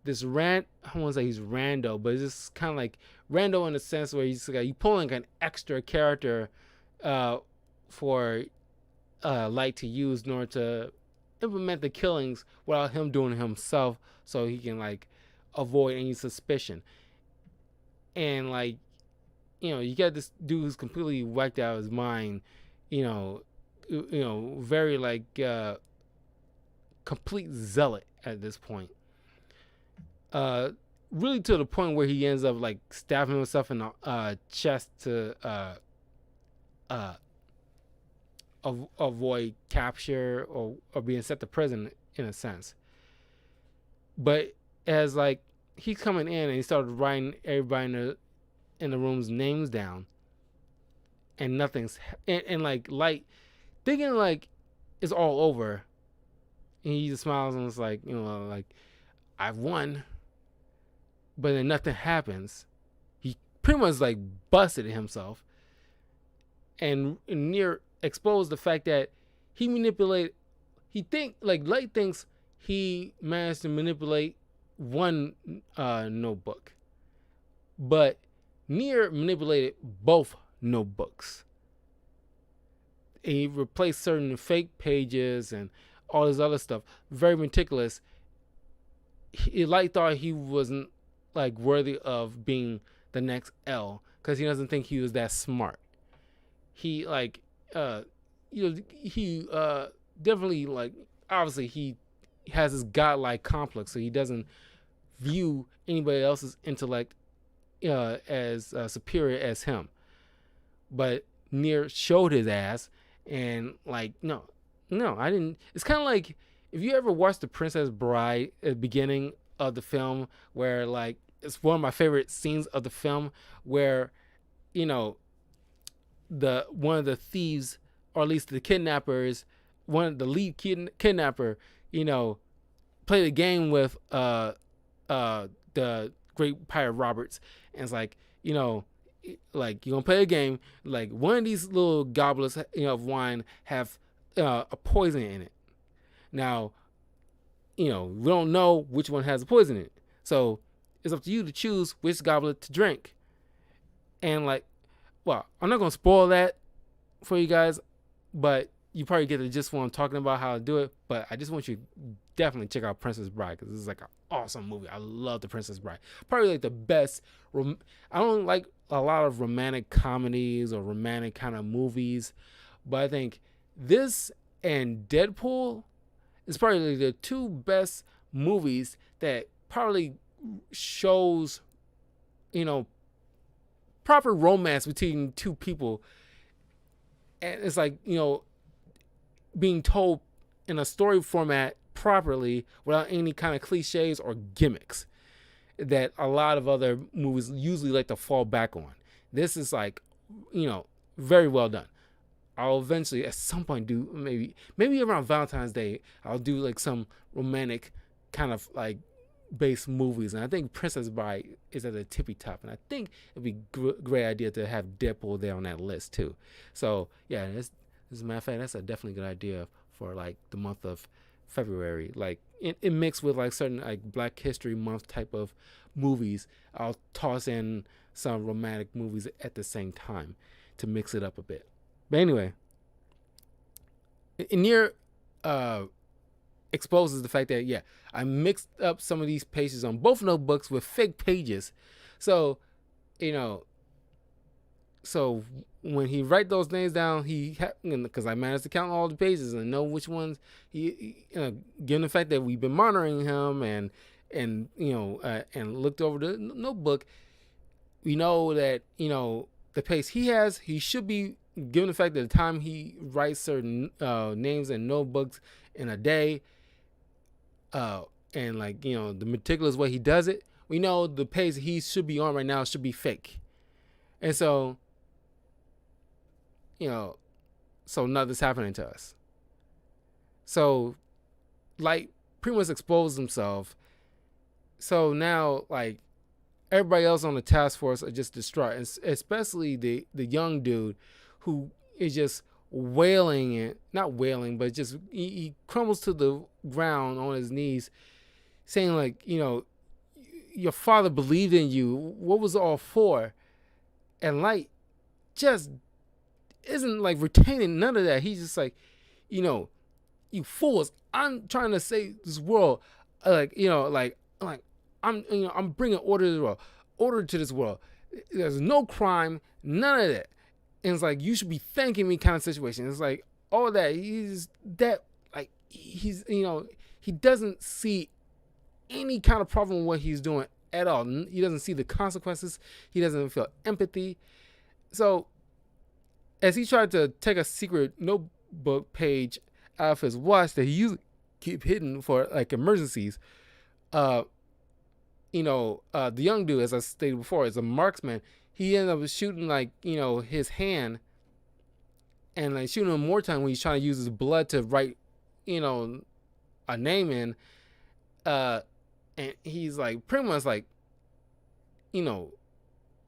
this I won't say he's rando, but it's just kind of like rando in the sense where he's like, you pulling an extra character for Light to use in order to implement the killings without him doing it himself, so he can like avoid any suspicion. And like, you got this dude who's completely whacked out of his mind, very like complete zealot at this point. Really to the point where he ends up like stabbing himself in the chest to avoid capture or being sent to prison in a sense. But as like he's coming in and he started writing everybody in the room's names down, and nothing's and like Light thinking like it's all over, and he just smiles and it's like, like, I've won. But then nothing happens. He pretty much like busted himself, and near exposed the fact that he manipulated. Light thinks he managed to manipulate one notebook, but Near manipulated both notebooks. He replaced certain fake pages and all this other stuff. Very meticulous. Light thought he wasn't like worthy of being the next L because he doesn't think he was that smart. He like he definitely like obviously he has this godlike complex, so he doesn't view anybody else's intellect as superior as him. But Near showed his ass, and like no, I didn't. It's kind of like if you ever watched The Princess Bride at the beginning of the film, where like it's one of my favorite scenes of the film, where the one of the thieves, or at least the kidnappers, one of the lead kidnapper, played a game with the great pirate Roberts, and it's like, like you're gonna play a game, like one of these little goblets of wine have a poison in it. Now, we don't know which one has the poison in it, so it's up to you to choose which goblet to drink. And like, well, I'm not gonna spoil that for you guys, but you probably get the gist what I'm talking about, how to do it. But I just want you to definitely check out Princess Bride, because this is like an awesome movie. I love The Princess Bride. Probably like the best. I don't like a lot of romantic comedies or romantic kind of movies, but I think this and Deadpool is probably like the two best movies that probably shows, proper romance between two people. And it's like, being told in a story format properly without any kind of cliches or gimmicks that a lot of other movies usually like to fall back on. This is like, very well done. I'll eventually at some point do maybe around Valentine's Day, I'll do like some romantic kind of like based movies, and I think Princess Bride is at the tippy top, and I think it'd be a great idea to have Deadpool there on that list too. So yeah, as a matter of fact, that's a definitely good idea for like the month of February. Like it mixed with like certain like Black History Month type of movies. I'll toss in some romantic movies at the same time to mix it up a bit. But anyway, Near exposes the fact that I mixed up some of these pages on both notebooks with fake pages. So so when he write those names down, because I managed to count all the pages and know which ones given the fact that we've been monitoring him and looked over the notebook, we know that the pace he has, he should be, given the fact that the time he writes certain names and notebooks in a day, and like the meticulous way he does it, we know the pace he should be on right now should be fake. And so so nothing's happening to us. So like pretty much exposed himself. So now like everybody else on the task force are just distraught, and especially the young dude who is just wailing it, not wailing, but just he crumbles to the ground on his knees, saying like, your father believed in you. What was it all for? And Light just isn't like retaining none of that. He's just like, you know, you fools. I'm trying to save this world. I'm bringing order to the world, order to this world. There's no crime, none of that. And it's like, you should be thanking me kind of situation. It's like all that. He doesn't see any kind of problem with what he's doing at all. He doesn't see the consequences. He doesn't feel empathy. So as he tried to take a secret notebook page out of his watch that he used to keep hidden for like emergencies, the young dude, as I stated before, is a marksman. He ended up shooting his hand, and like shooting him more time when he's trying to use his blood to write, a name in. And he's like pretty much like,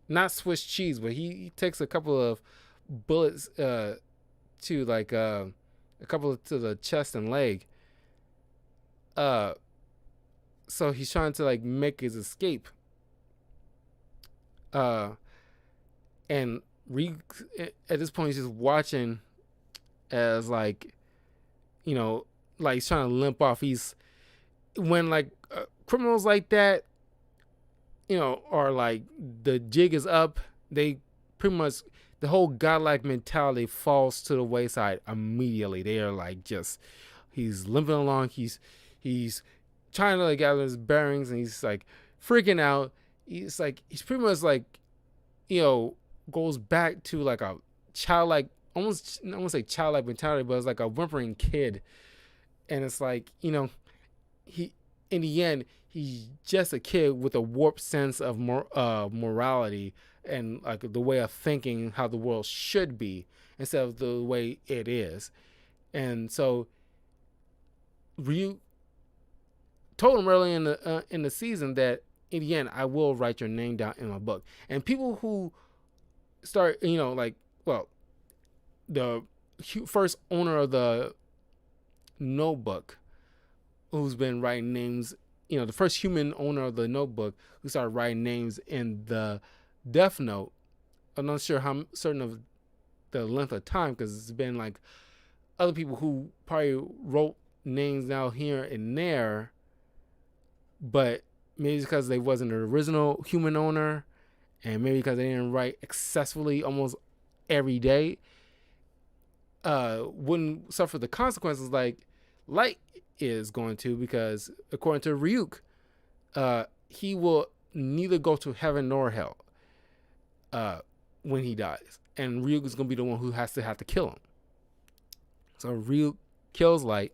not Swiss cheese, but he takes a couple of bullets to like a couple to the chest and leg. So he's trying to like make his escape. And at this point he's just watching as like, like he's trying to limp off. He's when like criminals like that, are like the jig is up. They pretty much the whole godlike mentality falls to the wayside immediately. They are like he's limping along. He's trying to like gather his bearings, and he's like freaking out. He's pretty much like, goes back to like a childlike, almost I won't say childlike mentality, but it's like a whimpering kid. And it's like, he in the end he's just a kid with a warped sense of morality and like the way of thinking how the world should be instead of the way it is. And so Ryu told him early in the season that in the end I will write your name down in my book. And people who start, the first owner of the notebook, who's been writing names, the first human owner of the notebook who started writing names in the Death Note. I'm not sure how certain of the length of time, because it's been like other people who probably wrote names now here and there, but maybe because they wasn't an original human owner, and maybe because they didn't write successfully almost every day, wouldn't suffer the consequences like Light is going to, because according to Ryuk, he will neither go to heaven nor hell when he dies, and Ryuk is going to be the one who have to kill him. So Ryuk kills Light,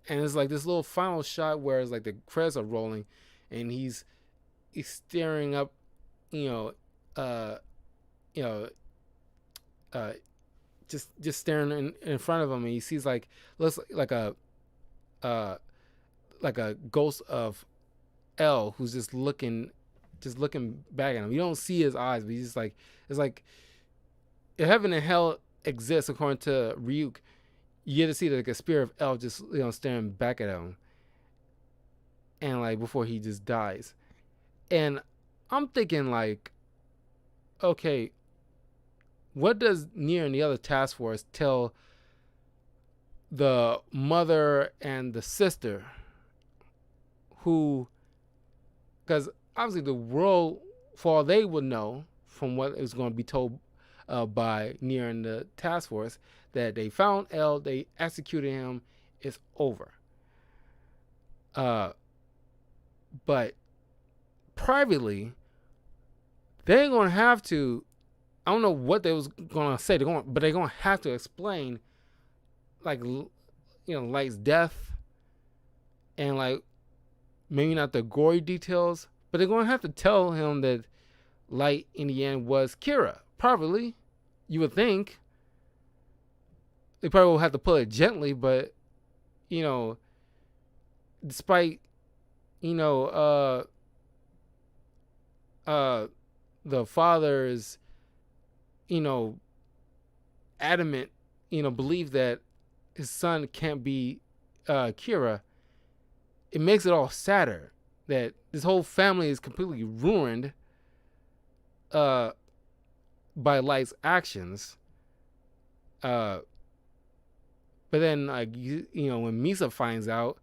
and it's like this little final shot where it's like the credits are rolling, and he's staring up, just staring in front of him, and he sees looks like a ghost of L, who's just looking back at him. You don't see his eyes, but he's just like, it's like if heaven and hell exists according to Ryuk, you get to see like a spirit of L just staring back at him, and like before he just dies. And I'm thinking like, okay, what does Nier and the other task force tell the mother and the sister, who, because obviously the world, for all they would know from what is going to be told by Nier and the task force, that they found L, they executed him, it's over. But privately, they're going to have to, I don't know what they was going to say, but they're going to have to explain like, Light's death, and like maybe not the gory details, but they're going to have to tell him that Light in the end was Kira. Probably, you would think. They probably will have to put it gently, but despite the father's adamant believe that his son can't be Kira, it makes it all sadder that this whole family is completely ruined uh, by Light's actions. Uh, but then, like when Misa finds out,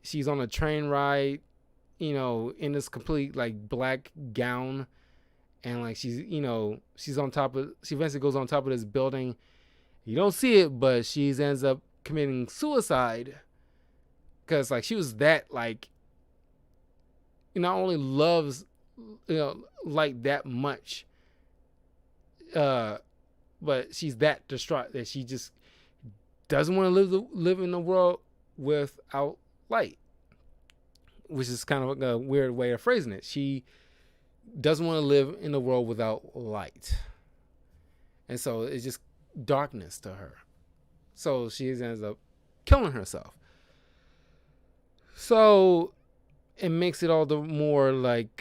she's on a train ride, in this complete like black gown, and like she's on top of. She eventually goes on top of this building. You don't see it, but she ends up committing suicide because like she was that like not only loves like that much, uh, but she's that distraught that she just doesn't want to live in the world without Light, which is kind of a weird way of phrasing it. She doesn't want to live in the world without Light, and so it's just darkness to her. So she ends up killing herself. So it makes it all the more like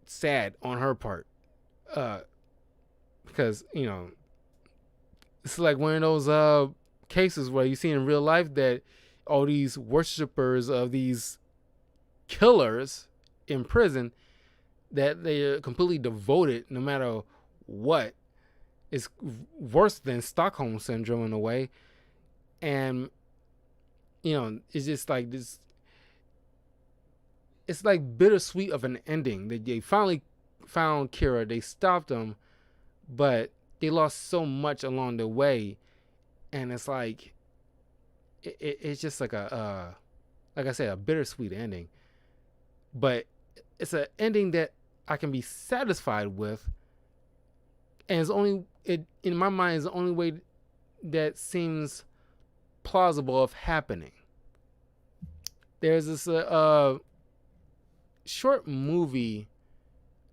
sad on her part, because it's like one of those cases where you see in real life that all these worshippers of these killers in prison, that they are completely devoted no matter what. It's worse than Stockholm syndrome in a way, and it's just like this. It's like bittersweet of an ending that they finally found Kira. They stopped him, but they lost so much along the way, and it's like it's just like like I said, a bittersweet ending. But it's an ending that I can be satisfied with, and in my mind is the only way that seems plausible of happening. There's this short movie.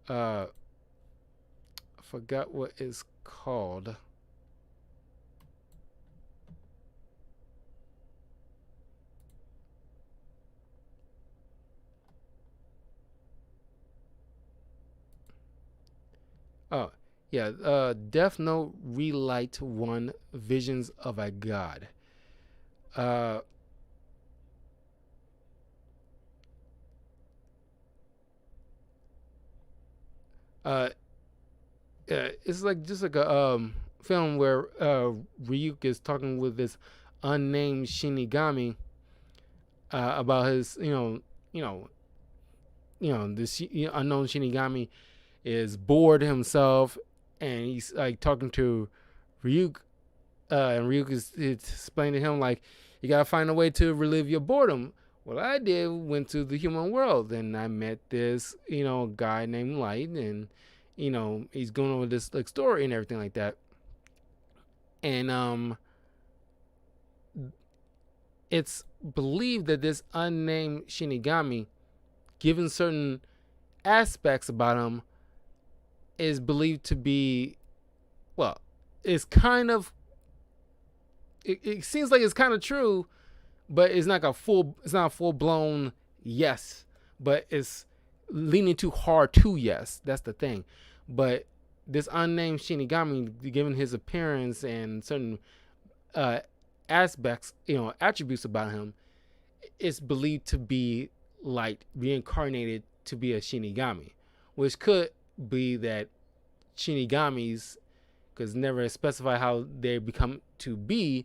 I forgot what it's called. Oh, yeah. Death Note Relight 1 Visions of a God. Uh, uh, it's like just like a film where Ryuk is talking with this unnamed Shinigami about his, this unknown Shinigami is bored himself, and he's like talking to Ryuk, and Ryuk is explaining to him like, you gotta find a way to relive your boredom. What I did, went to the human world, and I met this guy named Light, and he's going over this like story and everything like that, and it's believed that this unnamed Shinigami, given certain aspects about him, is believed to be, well, it's kind of, it seems like it's kind of true, but it's not a full blown yes, but it's leaning too hard to yes. That's the thing. But this unnamed Shinigami, given his appearance and certain aspects, attributes about him, is believed to be like reincarnated to be a Shinigami, which could be that Shinigamis, because never specify how they become to be,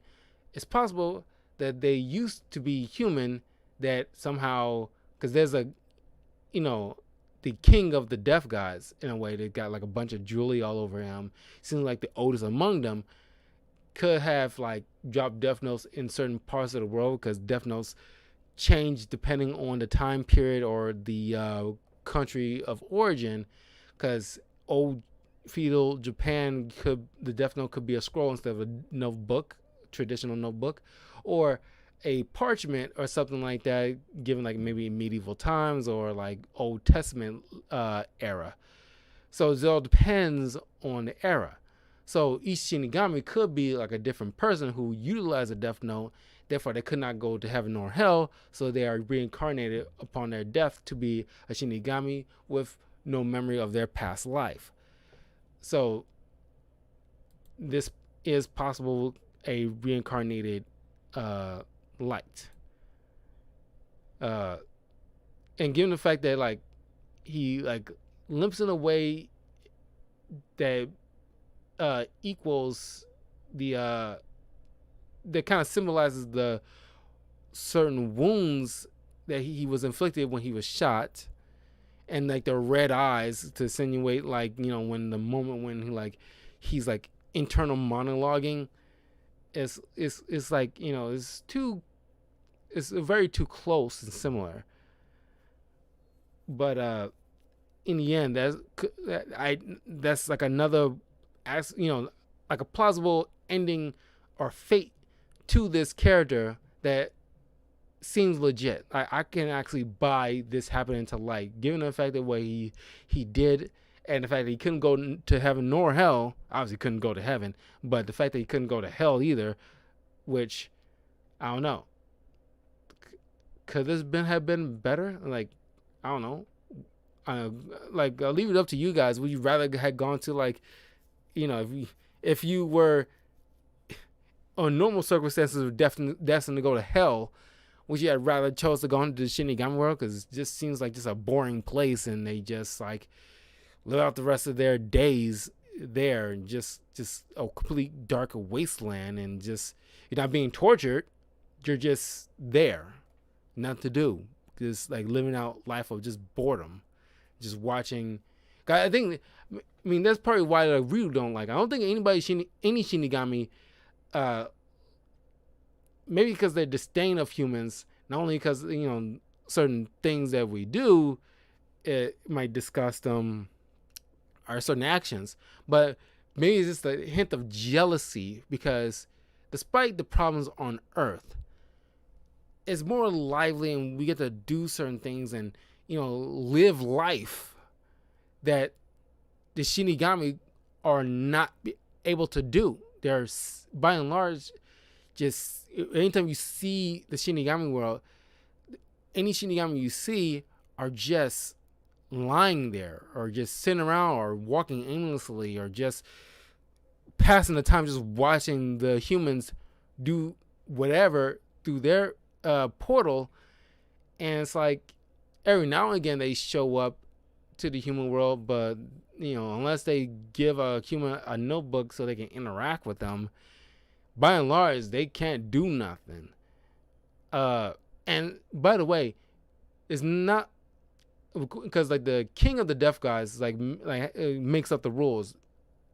it's possible that they used to be human, that somehow, because there's the king of the death gods, in a way, they got like a bunch of jewelry all over him, seems like the oldest among them, could have like dropped death notes in certain parts of the world, because death notes change depending on the time period or the country of origin, because old feudal Japan, the death note could be a scroll instead of a notebook, traditional notebook, or a parchment or something like that, given like maybe medieval times or like Old Testament era. So it all depends on the era. So each Shinigami could be like a different person who utilized a death note. Therefore, they could not go to heaven nor hell. So they are reincarnated upon their death to be a Shinigami with no memory of their past life. So this is possible a reincarnated uh, light. Uh, and given the fact that like he like limps in a way that equals the that kind of symbolizes the certain wounds that he was inflicted when he was shot, and like the red eyes to insinuate like when the moment when he's like internal monologuing, it's like it's very too close and similar. But in the end, that's like another like a plausible ending or fate to this character that seems legit. I can actually buy this happening to light, given the fact that what he did, and the fact that he couldn't go to heaven nor hell. Obviously, couldn't go to heaven, but the fact that he couldn't go to hell either, which I don't know. Could this have been better? Like, I don't know. Like, I'll leave it up to you guys. Would you rather have gone to like, if you were on normal circumstances destined to go to hell, would you have rather chose to go into the Shinigami world? Because it just seems like just a boring place, and they just like live out the rest of their days there, and just a complete dark wasteland, and just you're not being tortured. You're just there, nothing to do, just like living out life of just boredom, just watching. I mean that's probably why I really don't like. I don't think any Shinigami. Maybe because their disdain of humans, not only because certain things that we do, it might disgust them, or certain actions, but maybe it's just a hint of jealousy because despite the problems on Earth, it's more lively and we get to do certain things and live life that the Shinigami are not able to do. They're by and large just anytime you see the Shinigami world, any Shinigami you see are just lying there or just sitting around or walking aimlessly or just passing the time just watching the humans do whatever through their portal. And it's like every now and again they show up to the human world, but unless they give a human a notebook so they can interact with them, by and large they can't do nothing. And by the way, it's not because like the king of the deaf guys like makes up the rules,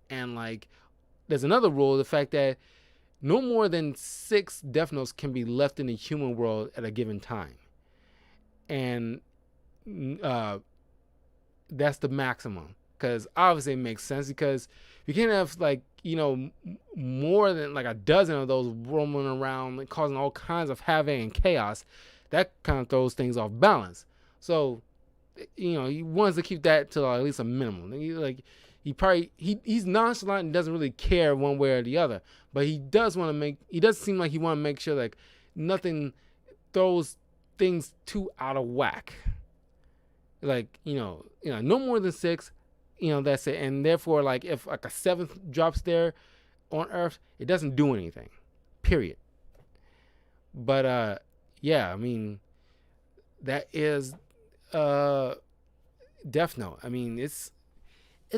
and like there's another rule, the fact that no more than 6 death notes can be left in the human world at a given time, and that's the maximum. Because obviously it makes sense, because you can't have like more than like a dozen of those roaming around like, causing all kinds of havoc and chaos. That kind of throws things off balance. So he wants to keep that to at least a minimum. He's nonchalant and doesn't really care one way or the other, but he does seem like he want to make sure like nothing throws things too out of whack. Like no more than 6. That's it. And therefore, like if like a 7th drops there on Earth, it doesn't do anything. Period. But yeah, I mean, that is Death Note. I mean, it's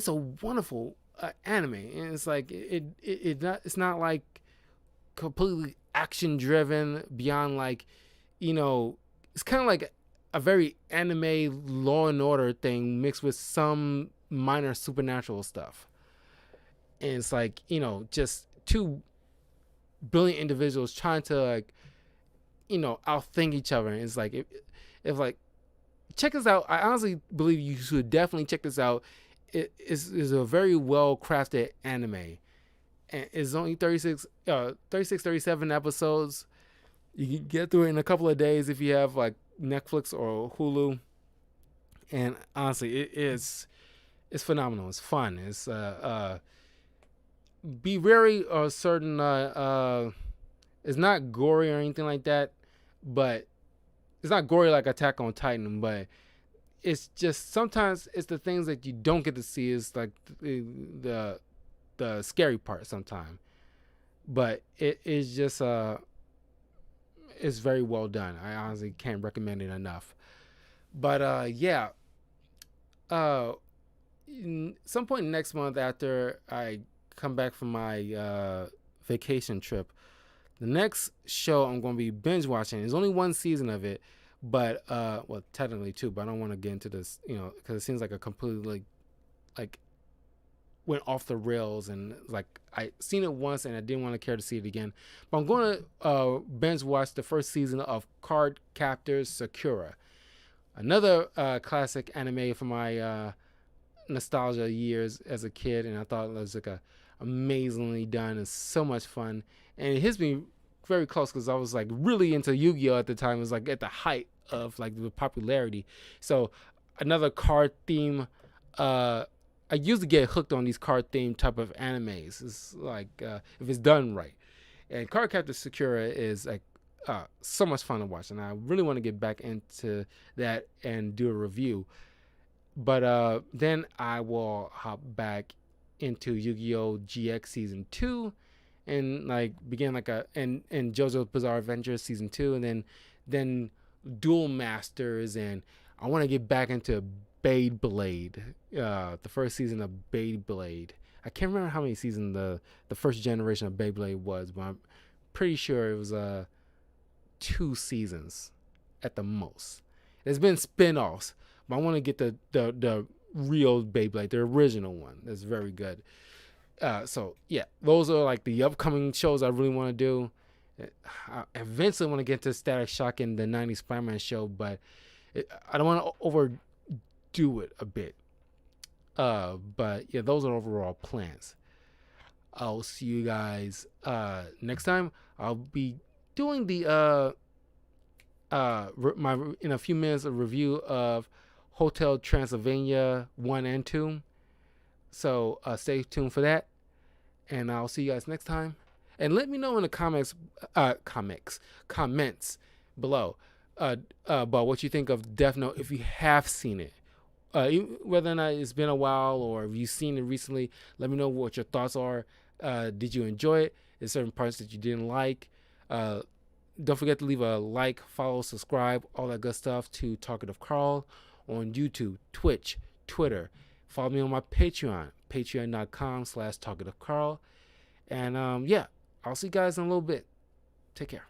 a wonderful anime, and it's like it's not like completely action driven beyond like it's kind of like a very anime Law and Order thing mixed with some minor supernatural stuff. And it's like just 2 brilliant individuals trying to like outthink each other. And it's like if like check this out. I honestly believe you should definitely check this out. It is a very well crafted anime, and it's only 37 episodes. You can get through it in a couple of days if you have like Netflix or Hulu. And honestly, it's phenomenal. It's fun. It's be wary of certain it's not gory or anything like that, but it's not gory like Attack on Titan, but it's just sometimes it's the things that you don't get to see is like the the scary part sometimes. But it is just it's very well done. I honestly can't recommend it enough. But yeah, uh, some point next month after I come back from my vacation trip, the next show I'm going to be binge watching. There's only one season of it, but well, technically two. But I don't want to get into this, because it seems like a completely like went off the rails, and like I seen it once and I didn't want to care to see it again. But I'm going to binge watch the first season of Card Captors Sakura, another classic anime from my nostalgia years as a kid, and I thought it was like a amazingly done and so much fun. And it hits me very close because I was like really into Yu-Gi-Oh at the time. It was like at the height of like the popularity. So another card theme. I usually get hooked on these card theme type of animes. It's like if it's done right. And Card Captor Sakura is like so much fun to watch, and I really want to get back into that and do a review. But then I will hop back into Yu-Gi-Oh! GX Season 2 and like begin like and JoJo's Bizarre Adventure Season 2, and then Duel Masters, and I want to get back into Beyblade, the first season of Beyblade. I can't remember how many seasons the first generation of Beyblade was, but I'm pretty sure it was 2 seasons at the most. There's been spin-offs, but I want to get the real Beyblade, the original one. That's very good. So yeah, those are like the upcoming shows I really want to do. I eventually want to get to Static Shock and the 90s Spider-Man show, but I don't want to overdo it a bit. But yeah, those are overall plans. I'll see you guys next time. I'll be doing the in a few minutes a review of Hotel Transylvania 1 and 2. So stay tuned for that, and I'll see you guys next time. And let me know in the comments below about what you think of Death Note if you have seen it. Whether or not it's been a while or if you've seen it recently, let me know what your thoughts are. Did you enjoy it? Is certain parts that you didn't like? Don't forget to leave a like, follow, subscribe, all that good stuff to Talkative Carl on YouTube, Twitch, Twitter. Follow me on my Patreon, patreon.com/talkativecarl. And yeah, I'll see you guys in a little bit. Take care.